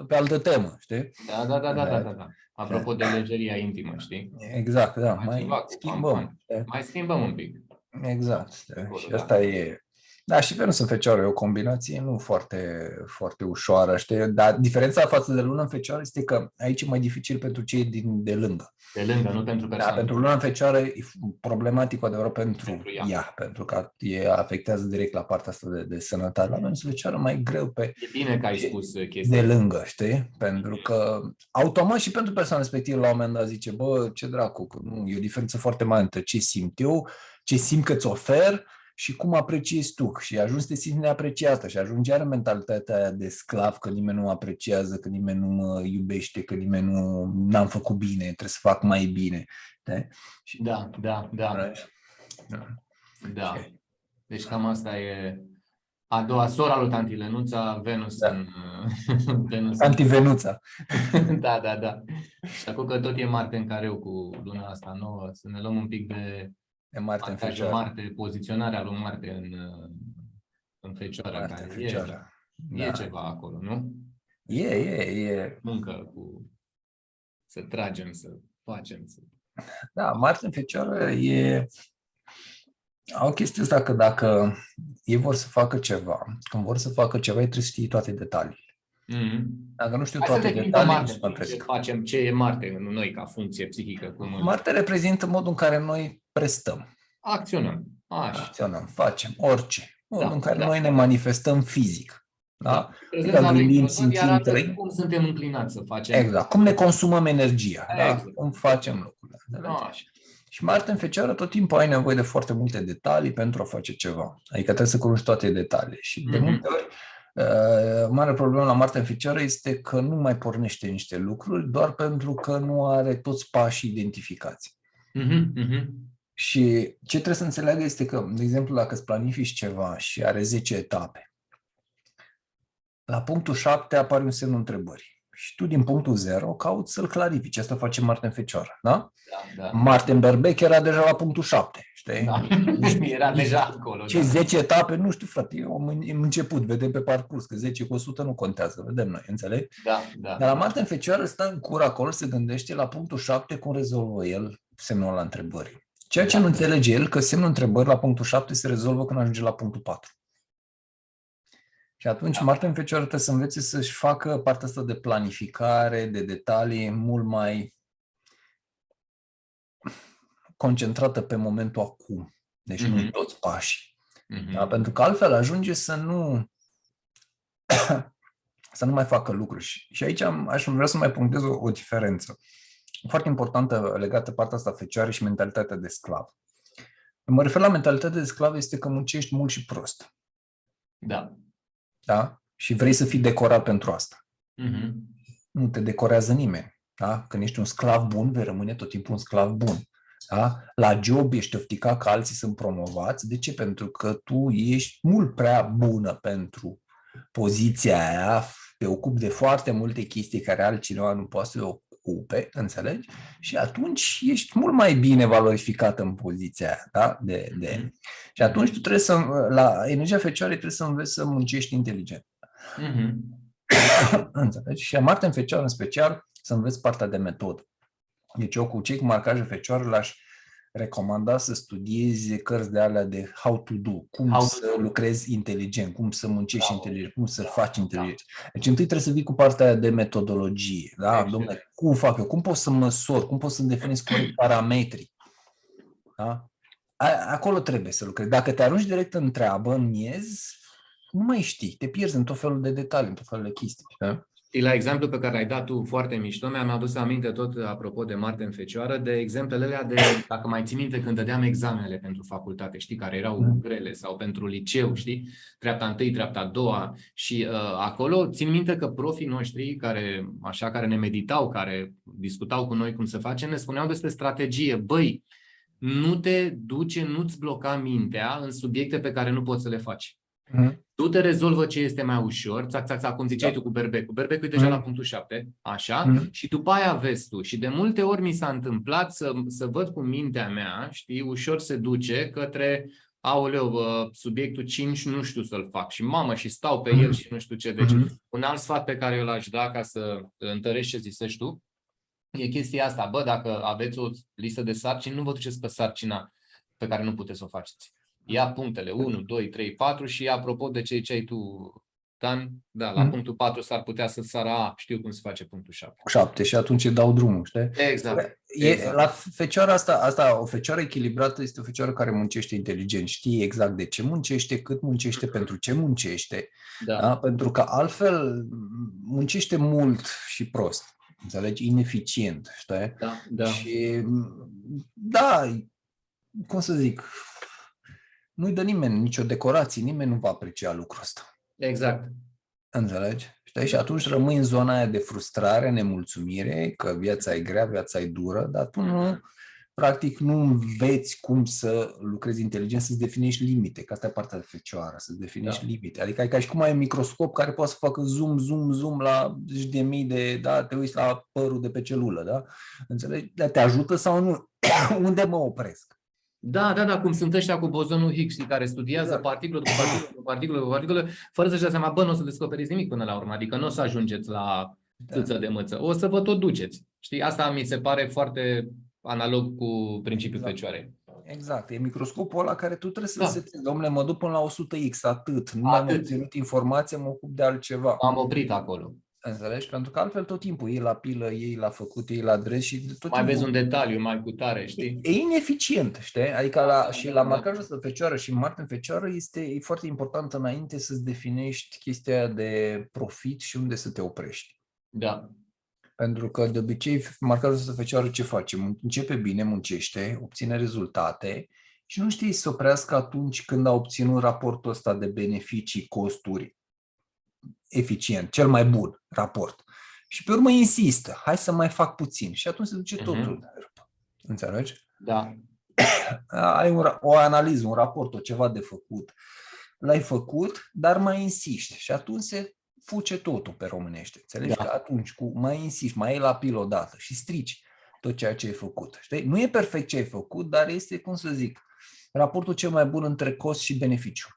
altă temă, știi? Da. Apropo de legeria intimă, știi? Exact, da, mai schimbăm un pic. Exact, și asta e... Da, și Venus în Fecioară e o combinație nu foarte, foarte ușoară, știi? Dar diferența față de Luna în Fecioară este că aici e mai dificil pentru cei de lângă. De lângă, nu pentru persoane. Da, pentru Luna în Fecioară e problematic cu adevărat pentru ea, pentru că afectează direct la partea asta de sănătate. La Venus în Fecioară mai greu pe... E bine că ai spus chestia. De lângă, știi? Pentru că automat și pentru persoana respectivă la un moment dat zice, bă, ce dracu, că nu, e o diferență foarte mare între ce simt eu, ce simt că ți ofer și cum apreciezi tu. Și ajungi să te simți neapreciată și ajunge iar mentalitatea aia de sclav, că nimeni nu mă apreciază, că nimeni nu mă iubește, că nimeni n-am făcut bine, trebuie să fac mai bine. Da. Deci cam asta e a doua sora lui Tanti Lenuța, Venus în... Anti-Venuța. Da. Și acum că tot e Marte în careu cu luna asta nouă, să ne luăm un pic de Marte în Fecioară. Marte, poziționarea lui Marte în Fecioară. Marte în Fecioară. E ceva acolo, nu? E. Muncă cu... Să tragem, să facem. Da, Marte în Fecioară e... Au chestia asta că dacă ei vor să facă ceva, când vor să facă ceva, ei trebuie să știe toate detaliile. Dacă nu știu toate detaliile, nu se mă facem ce e Marte în noi ca funcție psihică. Marte reprezintă modul în care noi prestăm. Acționăm, facem orice. Modul în care noi ne manifestăm fizic. Da? Gândim, simțim, trăim. Cum suntem înclinați să facem. Exact. Cum ne consumăm energia. Da? Cum facem lucrurile. Și Marte în Fecioară tot timpul ai nevoie de foarte multe detalii pentru a face ceva. Adică trebuie să cunoști toate detaliile. Și de multe ori, mare problemă la Marte în Fecioară este că nu mai pornește niște lucruri doar pentru că nu are toți pașii identificați. Și ce trebuie să înțeleagă este că, de exemplu, dacă îți planifici ceva și are 10 etape, la punctul 7 apare un semn întrebării. Și tu din punctul 0 cauți să-l clarifici. Asta face Marte în Fecioară, da? Da. Marte în Berbec era deja la punctul 7, știi? Da. Era deja acolo. Ce 10 etape? Nu știu, frate, eu am început, vedem pe parcurs, că 10 cu 100 nu contează, vedem noi, înțelegi? Da. Dar la Marte în Fecioară stă în cur acolo, se gândește la punctul 7 cum rezolvă el semnul la întrebări. Ceea ce nu înțelege el, că semnul întrebări la punctul 7 se rezolvă când ajunge la punctul 4. Și atunci Marte în Fecioară trebuie să învețe să-și facă partea asta de planificare, de detalii mult mai concentrată pe momentul acum. Deci nu în toți pașii. Da? Pentru că altfel ajunge să nu mai facă lucruri. Și aici aș vrea să mai punctez o diferență foarte importantă legată de partea asta fecioară și mentalitatea de sclav. Mă refer la mentalitatea de sclav este că muncești mult și prost. Da. Da? Și vrei să fii decorat pentru asta. Nu te decorează nimeni. Da? Când ești un sclav bun, vei rămâne tot timpul un sclav bun. Da? La job ești ofticat că alții sunt promovați. De ce? Pentru că tu ești mult prea bună pentru poziția aia, te ocupi de foarte multe chestii care altcineva nu poate să le ocupe, înțelegi? Și atunci ești mult mai bine valorificată în poziția aia. Da? Și atunci tu trebuie la energia fecioară trebuie să înveți să muncești inteligent. Înțelegi? Și a Marte în Fecioară în special să înveți partea de metodă. Deci eu cu cei cu marcaje fecioară l-aș recomanda să studiezi cărți de alea de how to do, cum să lucrezi inteligent, cum să muncești inteligent, cum să faci inteligent. Deci întâi trebuie să vii cu partea de metodologie. Da? Dom'le, cum fac eu? Cum pot să măsor? Cum pot să definez corect parametrii? Da? Acolo trebuie să lucrezi. Dacă te arunci direct în treabă, în miez, nu mai știi, te pierzi în tot felul de detalii, în tot felul de chestii. Da? La exemplu pe care l-ai dat tu foarte mișto, mi-am adus aminte tot apropo de Marte în Fecioară, de exemplele alea de, dacă mai ții minte, când dădeam examenele pentru facultate, știi, care erau grele, sau pentru liceu, știi, treapta întâi, treapta a doua, și acolo țin minte că profii noștri care ne meditau, care discutau cu noi cum să facem, ne spuneau despre strategie. Băi, nu te duce, nu-ți bloca mintea în subiecte pe care nu poți să le faci. Tu te rezolvă ce este mai ușor, cum ziceai tu cu berbecul. Berbecul e deja la punctul 7, așa, și după aia vezi tu. Și de multe ori mi s-a întâmplat să văd cu mintea mea, știi, ușor se duce către, aoleu, subiectul 5 nu știu să-l fac și mamă, și stau pe el și nu știu ce. Deci un alt sfat pe care eu l-aș da ca să întărești ce zicești tu, e chestia asta. Bă, dacă aveți o listă de sarcini, nu vă duceți pe sarcina pe care nu puteți să o faceți. Ia punctele 1, 2, 3, 4 și apropo de ce ziceai tu, Dan, da, la punctul 4 s-ar putea să sară, știu cum se face punctul 7. 7 și atunci îi dau drumul, știi? Exact. La fecioara asta, o fecioară echilibrată este o fecioară care muncește inteligent, știe exact de ce muncește, cât muncește, pentru ce muncește, da? Pentru că altfel muncește mult și prost, înțelegi? Ineficient, știi? Da. Și da, cum să zic, nu-i dă nimeni nicio decorație, nimeni nu va aprecia lucrul ăsta. Exact. Înțelegi? Știi? Și atunci rămâi în zona aia de frustrare, nemulțumire, că viața e grea, viața e dură, dar tu practic nu înveți cum să lucrezi inteligent, să-ți definești limite, că asta e partea de fecioară, să-ți definești limite. Adică e ca și cum ai un microscop care poate să facă zoom la zeci de mii de, da, te uiți la părul de pe celulă, da? Înțelegi? Dar te ajută sau nu? Unde mă opresc? Da, cum sunt ăștia cu bozonul Higgs, care studiază particulă după particulă, fără să-și dea seama, bă, nu o să descoperiți nimic până la urmă, adică nu o să ajungeți la țâță de mâță, o să vă tot duceți. Știi, asta mi se pare foarte analog cu principiul fecioarei. Exact, e microscopul ăla care tu trebuie să setezi. Dom'le, mă duc până la 100x, atât. Nu mai am obținut informație, mă ocup de altceva. Am oprit acolo. Înțelegi? Pentru că altfel tot timpul ei la pilă, ei la făcut, ei la adres și tot mai timpul... vezi un detaliu, mai cu tare, știi? E ineficient, știi? Adică la marcajul ăsta de fecioară și Marte în Fecioară e foarte important înainte să-ți definești chestia de profit și unde să te oprești. Da. Pentru că de obicei marcajul ăsta de Fecioară ce face? Începe bine, muncește, obține rezultate și nu știe să se oprească atunci când a obținut raportul ăsta de beneficii-costuri eficient, cel mai bun raport. Și pe urmă insistă, hai să mai fac puțin. Și atunci se duce totul. Înțelegi? Da. Ai o analiză, un raport, o ceva de făcut. L-ai făcut, dar mai insiști. Și atunci se fuce totul pe românește. Înțelegi? Că atunci mai insiști, mai ai la pil odată și strici tot ceea ce ai făcut. Știi? Nu e perfect ce ai făcut, dar este, cum să zic, raportul cel mai bun între cost și beneficiu.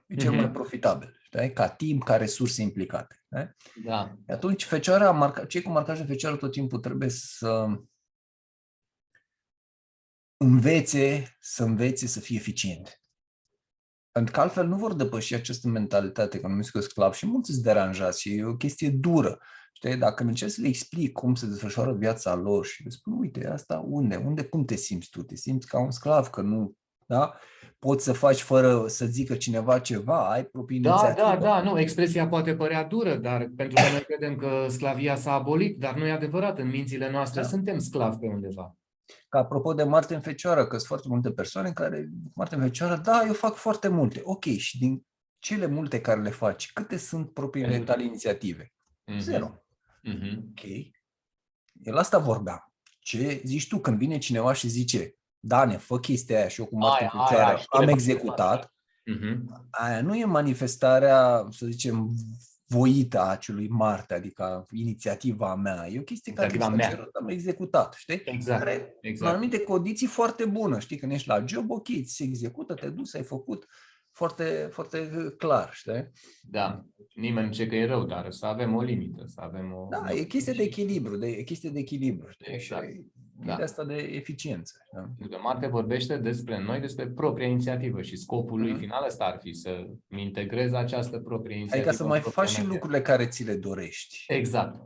E cel mai profitabil, știi? Ca timp, ca resurse implicate. Știi? Da. Atunci, fecioara, cei cu marcaj de fecioară tot timpul trebuie să învețe să fie eficient. Pentru că altfel nu vor depăși această mentalitate, că numesc eu sclav și mulți sunt deranjați și e o chestie dură. Știi? Dacă încerci să le explic cum se desfășoară viața lor și le spun, uite, asta cum te simți tu? Te simți ca un sclav, că nu, da? Poți să faci fără să zică cineva ceva, ai proprie inițiativă. Da, nu, expresia poate părea dură, dar pentru că noi credem că sclavia s-a abolit, dar nu e adevărat, în mințile noastre suntem sclavi pe undeva. Că apropo de Marte în Fecioară, că sunt foarte multe persoane care, Marte în Fecioară, da, eu fac foarte multe. Ok, și din cele multe care le faci, câte sunt propriile tale inițiative? Zero. Ok. El asta vorbeam. Ce zici tu când vine cineva și zice, Dane, fă chestia aia și eu cu Marte în Fecioară am executat, aia nu e manifestarea, să zicem, voită a acelui Marte, adică inițiativa mea. E o chestie care mi s-a cerut, am executat, știi? Exact. În anumite condiții foarte bună, știi? Când ești la job, ok, ți se execută, te duci, ai făcut foarte, foarte clar, știi? Da, nimeni nu zice că e rău, dar să avem o limită, să avem o... Da, e chestie de echilibru, știi? Exact. E de asta de eficiență. Da? Pentru că Marte vorbește despre noi, despre propria inițiativă și scopul lui final ăsta ar fi să integrezi această proprie inițiativă. Adică să mai faci și lucrurile care ți le dorești. Exact.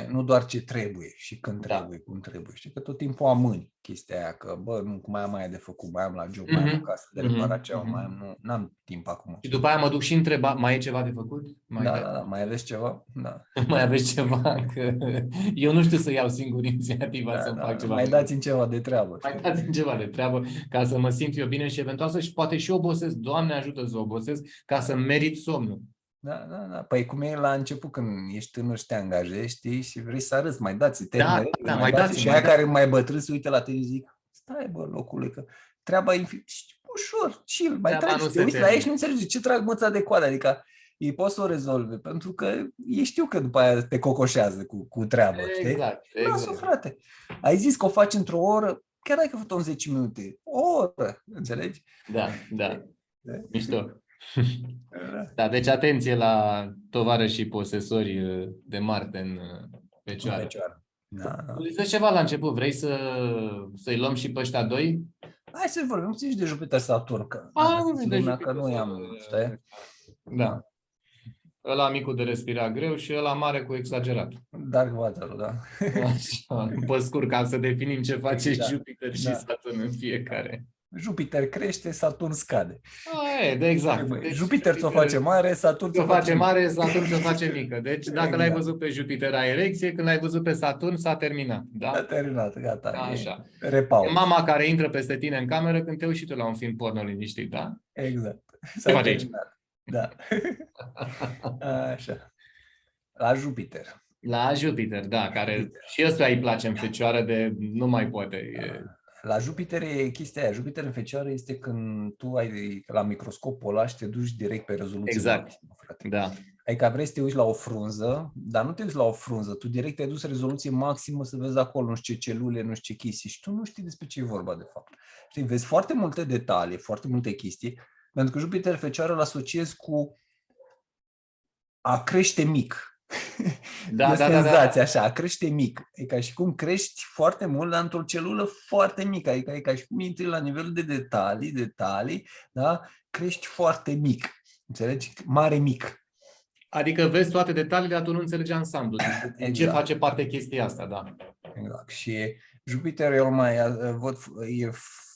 Nu doar ce trebuie și când trebuie, cum trebuie. Știi că tot timpul amâni chestia aia, că bă, nu mai am aia de făcut, mai am la job, mai am acasă de reparat ceva, mai am, n-am timp acum. Și după aia mă duc și întreba, mai e ceva de făcut? Da, mai aveți ceva? Da. Mai aveți ceva? Că eu nu știu să iau singur inițiativa să-mi fac ceva. Mai dați-mi ceva de treabă. Mai dați-mi ceva de treabă ca să mă simt eu bine și eventual poate și obosesc. Doamne ajută să obosesc ca să merit somnul. Da. Păi cum e la început când ești tânăr și te angajezi, știi, și vrei să arăți, mai dați termene. Mai dați. Și aia care mai bătrân se uită la tine și zic, stai bă, locului, că treaba e ușor, chill, mai tragi, te uiți la ei și nu înțelegi ce trag măța de coadă, adică ei pot să o rezolve, pentru că ei știu că după aia te cocoșează cu treabă, știi? Exact. Lasă, frate. Ai zis că o faci într-o oră, chiar dacă ai făcut-o în 10 minute, o oră, înțelegi? Da. Mișto. Da, deci atenție la tovarășii posesori de Marte în Fecioară. Da. Zici ceva la început, vrei să-i luăm și pe ăștia doi? Hai să vorbim puțin și de Jupiter-Saturn, că nu i-am, știi? Da. Ăla micul de respirat greu și ăla mare cu exagerat. Dark Vader, da. Așa, pe scurt, ca să definim ce face Jupiter și Saturn în fiecare. Jupiter crește, Saturn scade. Exact. Deci, Jupiter ți-o face mare, Saturn ți-o face mare, Saturn ți-o face mică. Deci dacă l-ai văzut pe Jupiter ai erecție, când l-ai văzut pe Saturn s-a terminat. Da? S-a terminat, gata. Așa. Repaus. E mama care intră peste tine în cameră când te uiți și tu la un film porno liniștit, da? Exact. S-a terminat. Da. Așa. La Jupiter. La Jupiter, da, care și ăsta îi place în Fecioară de nu mai poate. La Jupiter e chestia aia. Jupiter în Fecioară este când tu ai la microscopul ăla și te duci direct pe rezoluție. Exact. Frate. Da. Adică vrei să te uiți la o frunză, dar nu te uiți la o frunză. Tu direct te-ai dus rezoluție maximă să vezi acolo nu știu ce celule, nu știu ce chestii și tu nu știi despre ce e vorba de fapt. Știi, vezi foarte multe detalii, foarte multe chestii, pentru că Jupiter Fecioară îl asociezi cu a crește mic. Senzația așa, a crește mic. E ca și cum crești foarte mult, dar într-o celulă foarte mică. Adică e ca și cum intri la nivelul de detalii, da? Crești foarte mic. Înțelegi? Mare-mic. Adică vezi toate detaliile, dar tu nu înțelegi ansamblu. Exact. Ce face parte chestia asta, da. Exact. Și Jupiter e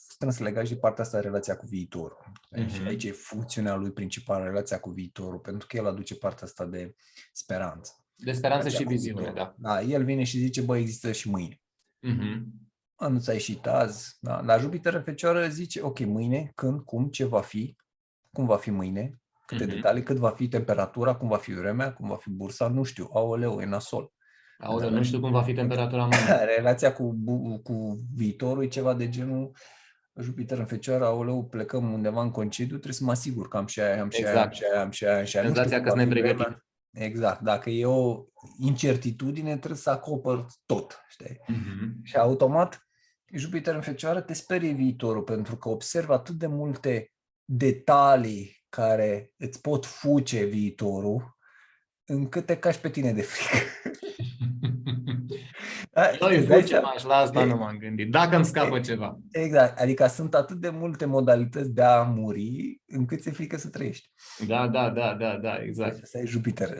strâns legat și de partea asta, relația cu viitorul. Și aici e funcțiunea lui principală, relația cu viitorul, pentru că el aduce partea asta de speranță. De speranță și viziune, da. Da, el vine și zice, bă, există și mâine. Nu ți-a ieșit azi. Da. La Jupiter în Fecioară zice, ok, mâine, când, cum, ce va fi, cum va fi mâine, câte detalii, cât va fi temperatura, cum va fi vremea, cum va fi bursa, nu știu, aoleu, e nasol. Aoleu, nu știu cum va fi temperatura mâine. Relația cu viitorul e ceva de genul Jupiter în Fecioară, aoleu, plecăm undeva în concediu, trebuie să mă asigur că am și aia, am și aia. Senzația că ne pregătim. Exact. Dacă e o incertitudine, trebuie să acopăr tot. Știi? Și automat, Jupiter în Fecioară te sperie viitorul, pentru că observă atât de multe detalii care îți pot fuge viitorul, încât te cași pe tine de frică. Eu îi fucem așa, la asta nu m-am gândit. Dacă îmi scapă ceva. Exact, adică sunt atât de multe modalități de a muri încât ți-e frică să trăiești. Da, exact. Asta e Jupiter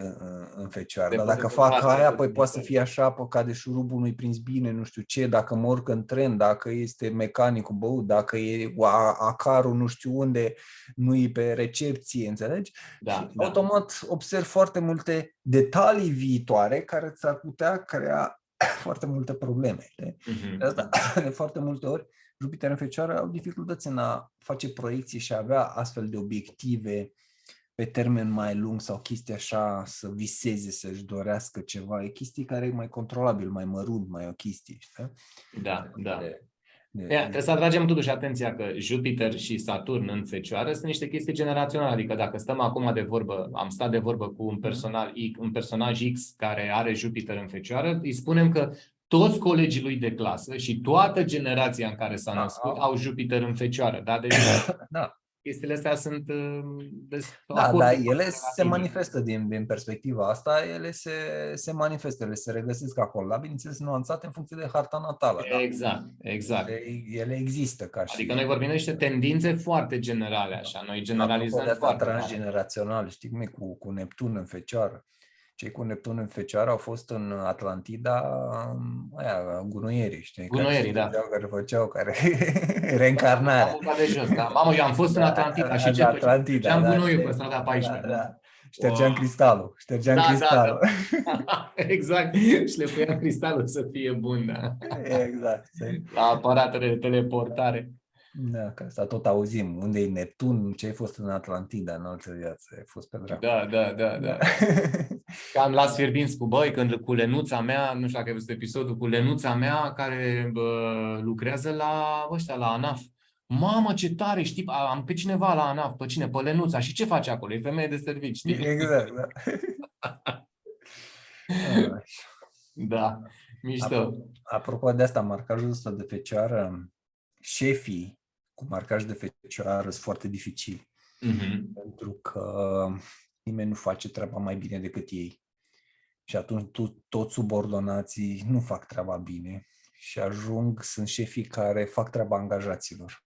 în Fecioară. Se Dar poate dacă fac cunoaște aia, cu păi poate să Jupiter. fie așa, ca de șurubul nu-i prins bine, nu știu ce, dacă mă urc în tren, dacă este mecanicul băut, dacă e acarul nu știu unde, nu e pe recepție, înțelegi? Și automat observ foarte multe detalii viitoare care ți-ar putea crea foarte multe probleme. De asta, de foarte multe ori, Jupiter în Fecioară au dificultăți în a face proiecții și a avea astfel de obiective pe termen mai lung sau chestii așa, să viseze, să-și dorească ceva. E chestii care e mai controlabil, mai mărunt, mai o chestie. Știi? Da. Trebuie să atragem totuși atenția că Jupiter și Saturn în Fecioară sunt niște chestii generaționale. Adică dacă stăm acum de vorbă, am stat de vorbă cu un personaj X care are Jupiter în Fecioară, îi spunem că toți colegii lui de clasă și toată generația în care s-a născut au Jupiter în Fecioară. Da? Deci chestiile astea sunt... dar ele se manifestă din perspectiva asta, ele se manifestă, ele se regăsesc acolo, la bineînțeles nuanțate în funcție de harta natală. Exact. Ele există ca și... Adică noi vorbim de niște tendințe foarte generale, așa, noi generalizăm de foarte transgenerațional, știi cum e cu Neptun în Fecioară. Cei cu Neptun în Fecioară au fost în Atlantida, aia, gunoierii, știi? Gunoierii, care făceau reîncarnare. De jos, da. Mamă, eu am fost în Atlantida și ce făceam? Ștergeam gunoiul pe strada 14. Da. Ștergeam cristalul. Da. Exact. Șlefuiam cristalul să fie bun, da. Exact. La aparatele de teleportare. Da, că asta tot auzim. Unde e Neptun? Ce ai fost în Atlantida în altă viață? Ai fost pe dracu. Da. Cam las fierbinți cu băi, când cu Lenuța mea, nu știu dacă ai văzut episodul, cu Lenuța mea care lucrează la ANAF. Mamă, ce tare, știi, am pe cineva la ANAF, pe cine? Pe Lenuța. Și ce face acolo? E femeie de servici, știi? Exact, da. Da, mișto. Apropo de asta, marcajul ăsta de Fecioară, șefii cu marcaj de Fecioară sunt foarte dificili. Pentru că nimeni nu face treaba mai bine decât ei. Și atunci toți subordonații nu fac treaba bine și sunt șefii care fac treaba angajaților.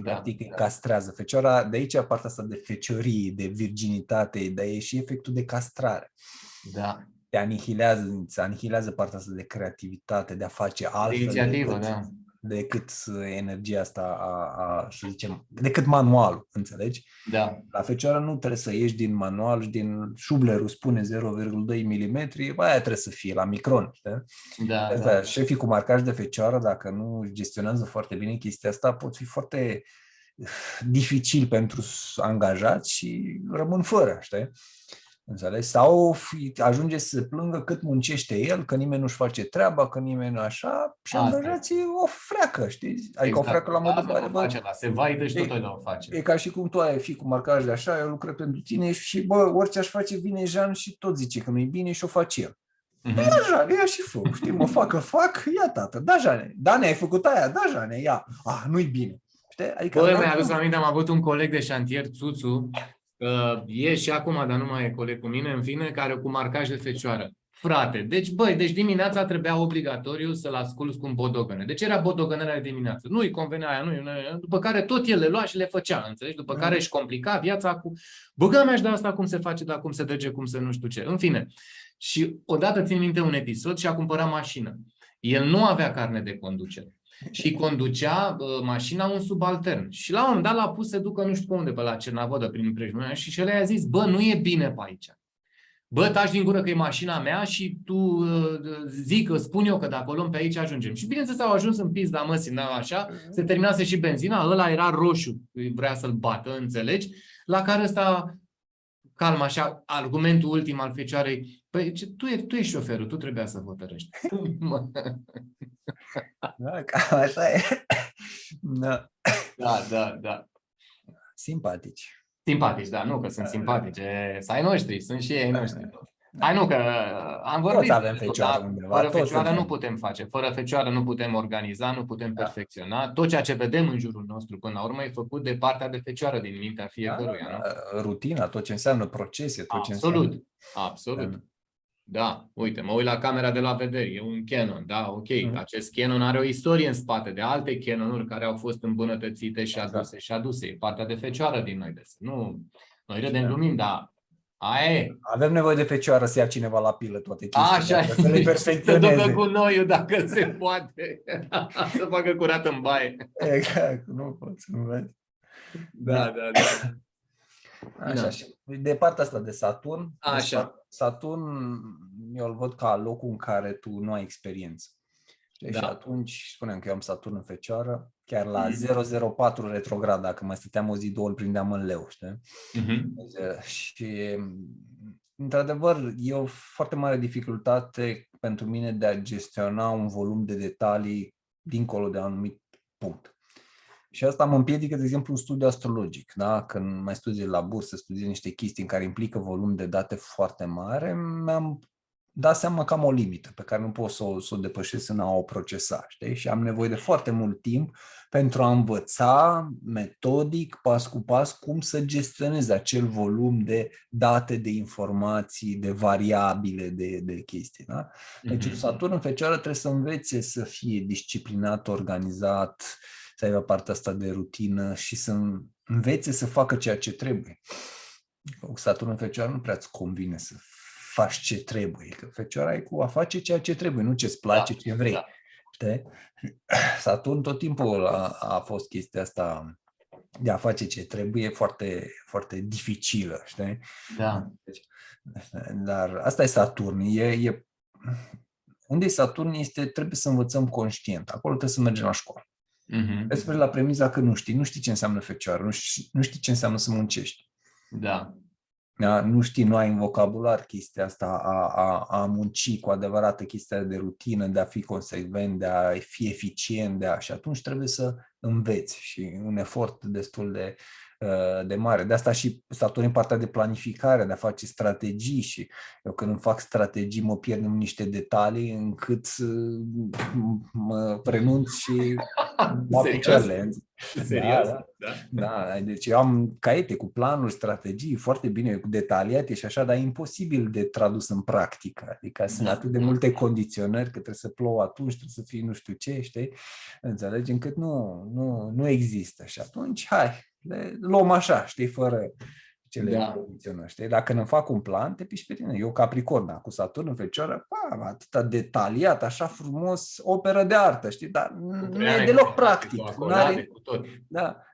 Practic îi castrează. Fecioara, de aici partea asta de feciorie, de virginitate, dar e și efectul de castrare. Da. Te anihilează partea asta de creativitate, de a face altfel inițiativă, decât energia asta să zicem, decât manualul, înțelegi? Da. La Fecioară nu trebuie să ieși din manual și din șublerul spune 0,2 mm, aia trebuie să fie la micron. Da. Șefii cu marcaj de Fecioară, dacă nu gestionează foarte bine chestia asta, pot fi foarte dificil pentru angajați și rămân fără, știi? Înțelegi? Sau ajunge să se plângă cât muncește el, că nimeni nu-și face treaba, că nimeni nu așa, și angajații o freacă, știi? Adică o freacă la modul se vaită și tot o face. E ca și cum tu ai fi cu marcaj de așa, eu lucrez pentru tine și, orice aș face, vine Jean și tot zice că nu-i bine și o face el. Da, Jane, ia și fă, știi, mă fac, ia tată, da, Jane, Dane, ai făcut aia, da, Jane, ia, nu-i bine. Adică mi-a adus aminte, am avut un coleg de șantier, Țuțu, e și acum, dar nu mai e coleg cu mine, în fine, care cu marcaj de Fecioară. Frate, deci dimineața trebuia obligatoriu să-l asculți cu un bodogăne. Deci era bodogănarea de dimineață. Nu-i convenea aia, după care tot el le lua și le făcea, înțelegi? După care își complica viața cu băga mea și de asta cum se face, dar cum se trece, cum se nu știu ce. În fine. Și odată țin minte un episod și a cumpărat mașină. El nu avea carne de conducere. Și conducea mașina un subaltern. Și la un moment dat l-a pus să ducă nu știu pe unde, pe la Cernavodă, prin împrejurime, și el i-a zis, nu e bine pe aici. Taci din gură că e mașina mea și tu spun eu că dacă o luăm pe aici ajungem. Și bineînțeles au ajuns în pizda măsii, așa, se terminase și benzina, ăla era roșu, vrea să-l bată, înțelegi? La care ăsta, calm așa, argumentul ultim al Fecioarei, tu ești șoferul, tu trebuia să hotărăști. Da, cam așa e. Da. Simpatici. Simpatici, da, nu că sunt simpatici. Să ai noștri, sunt și ei noștri. Hai, nu, că am vorbit. Toți avem Fecioară undeva. Fără Fecioară nu putem face. Fără Fecioară nu putem organiza, nu putem perfecționa. Tot ceea ce vedem în jurul nostru, până la urmă, e făcut de partea de Fecioară din mintea fiecăruia. Nu? Rutina, tot ce înseamnă procese, tot ce înseamnă... Absolut. Da, uite, mă uit la camera de la vedere, e un Canon, da, ok. Acest Canon are o istorie în spate de alte Canonuri care au fost îmbunătățite și aduse și aduse. E partea de fecioară din noi desen. Nu, noi râdem glumim, dar aia e. Avem nevoie de fecioară să ia cineva la pilă toate chestiile. Așa, Să le perfecționeze. să ducă cu noiul dacă se poate. Să facă curat în baie. Exact, nu pot să nu vezi. Da. Așa, și de partea asta de Saturn, Saturn eu îl văd ca locul în care tu nu ai experiență. Și atunci, spuneam că eu am Saturn în Fecioară, chiar la 004 retrograd, dacă mai stăteam o zi, două, îl prindeam în Leu, știi? Și, într-adevăr, e o foarte mare dificultate pentru mine de a gestiona un volum de detalii dincolo de un anumit punct. Și asta mă împiedică, de exemplu, un studiu astrologic. Da? Când mai studiez la bursă, studiez niște chestii în care implică volum de date foarte mare, mi-am dat seama că am o limită pe care nu pot să o depășesc în a o procesa. Știi? Și am nevoie de foarte mult timp pentru a învăța metodic, pas cu pas, cum să gestionez acel volum de date, de informații, de variabile, de chestii. Da? Deci Saturn în Fecioară trebuie să învețe să fie disciplinat, organizat, să aibă partea asta de rutină și să învețe să facă ceea ce trebuie. Cu Saturn în Fecioară nu prea îți convine să faci ce trebuie, că Fecioara e cu a face ceea ce trebuie, nu ce-ți place, ce vrei. Da. Știi? Saturn tot timpul a fost chestia asta de a face ce trebuie foarte, foarte dificilă, știi? Da. Dar asta e Saturn. Unde e Saturn trebuie să învățăm conștient. Acolo trebuie să mergem la școală. Despre la premiza că nu știi ce înseamnă Fecioară, nu știi ce înseamnă să muncești. Da. Da? Nu știi, nu ai în vocabular chestia asta a munci cu adevărată, chestia de rutină, de a fi consecvent, de a fi eficient, și atunci trebuie să înveți și un efort destul de mare. De asta și Saturn în partea de planificare, de a face strategii și eu când îmi fac strategii mă pierd în niște detalii încât mă prenunț și la picioarele. Serios? Da. Deci eu am caiete cu planuri, strategii foarte bine detaliate și așa, dar e imposibil de tradus în practică. Adică sunt atât de multe condiționări că trebuie să plouă atunci, trebuie să fie nu știu ce, știi? Înțelegi? Încât nu există. Și atunci, hai, le luăm așa, știi, fără cele condiționări, știi? Dacă îmi fac un plan, te piși pe tine. Eu Capricorn, cu Saturn în Fecioară, atâta detaliat, așa frumos, operă de artă, știi? Dar nu e deloc practic.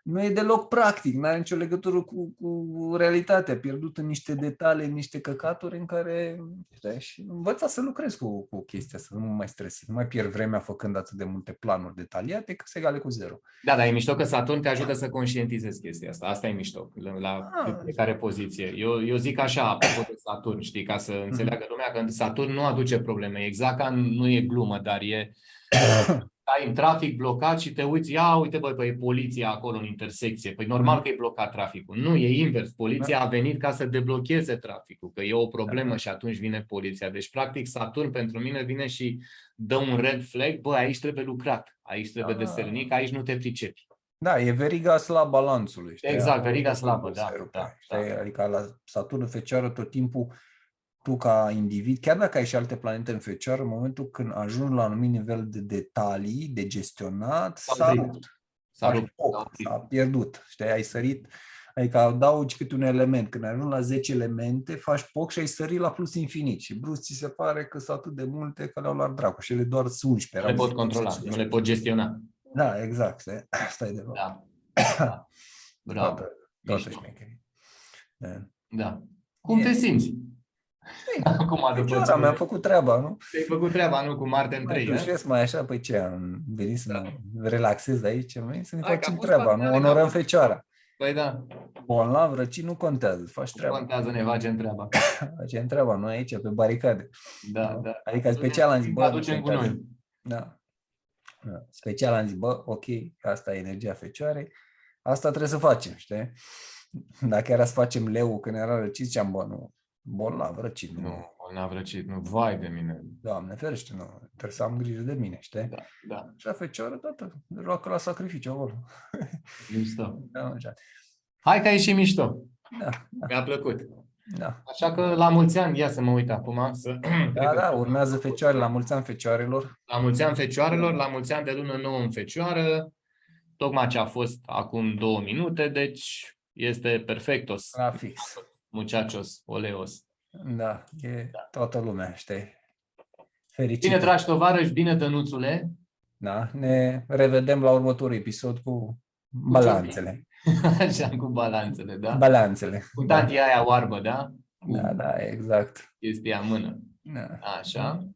Nu e deloc practic, nu are nicio legătură cu realitatea, pierdut în niște detalii, în niște căcaturi în care, știi? Și învăța să lucrez cu chestia, să nu mă mai stresez, nu mai pierd vremea făcând atât de multe planuri detaliate, că se egale cu zero. Da, dar e mișto că Saturn te ajută să conștientizezi chestia asta. Asta e mișto, la fiecare poziție. Eu zic așa, apropo de Saturn, știi, ca să înțeleagă lumea că Saturn nu aduce probleme. Exact ca nu e glumă, dar e... Ai în trafic blocat și te uiți, uite băi, e poliția acolo în intersecție. Păi normal că e blocat traficul. Nu, e invers. Poliția a venit ca să deblocheze traficul, că e o problemă și atunci vine poliția. Deci, practic, Saturn pentru mine vine și dă un red flag, aici trebuie lucrat, aici trebuie desălnit, aici nu te pricepi. Da, e veriga slabă a lanțului. Știi? Exact, veriga slabă, da. Adică la Saturn în Fecioară tot timpul tu ca individ, chiar dacă ai și alte planete în Fecioară, în momentul când ajungi la un anumit nivel de detalii, de gestionat, s-a pierdut. Știi? Ai sărit, adică adaugi câte un element. Când ajungi la 10 elemente, faci poc și ai sărit la plus infinit. Și brusc ți se pare că sunt atât de multe că le-au luat dracu și ele doar sunt 11. Nu le pot controla, nu le pot gestiona. Da, exact. Asta e de fapt. Da. Bravo. Toată șmecherie. Da. Cum te simți? Fecioara mi-a făcut treaba, nu? Te-ai făcut treaba, nu? Cu Marte în 3, tușesc mai așa, păi ce, am venit să mă relaxez aici, să ne facem treaba, nu? Onorăm Fecioara. Păi da. Bolnav, răcit, nu contează, faci treaba. Nu contează, ne facem treaba. Facem treaba, noi aici, pe baricade. Da. Adică special am zis, aducem cu noi. Da. Special am zis, ok, asta e energia Fecioarei, asta trebuie să facem, știi? Dacă era să facem Leu când era răcit, ziceam, nu. Bolnav, răcit. Nu, bolnav, răcit, nu. Vai de mine. Doamne ferește, nu. Trebuie să am grijă de mine, știi? Da. Și la Fecioară, tată, joacă la sacrificiu acolo. Mișto. Da, așa. Hai că ai și mișto. Da. Mi-a plăcut. Da. Așa că la mulți ani, ia să mă uit acum. Da, urmează fecioare. La mulți ani, fecioarelor. La mulți ani fecioarelor, la mulți ani de lună nouă în fecioară. Tocmai ce a fost acum 2 minute, deci este perfectos. La fix. Muchachos, oleos. Da, e toată lumea, știi. Fericită. Bine, dragi tovarăși, bine, Dănuțule. Da, ne revedem la următorul episod cu balanțele. Așa, cu balanțele, da? Balanțele. Cu tantia aia oarbă, da? Da, exact. Chestia în mână. Da. Așa.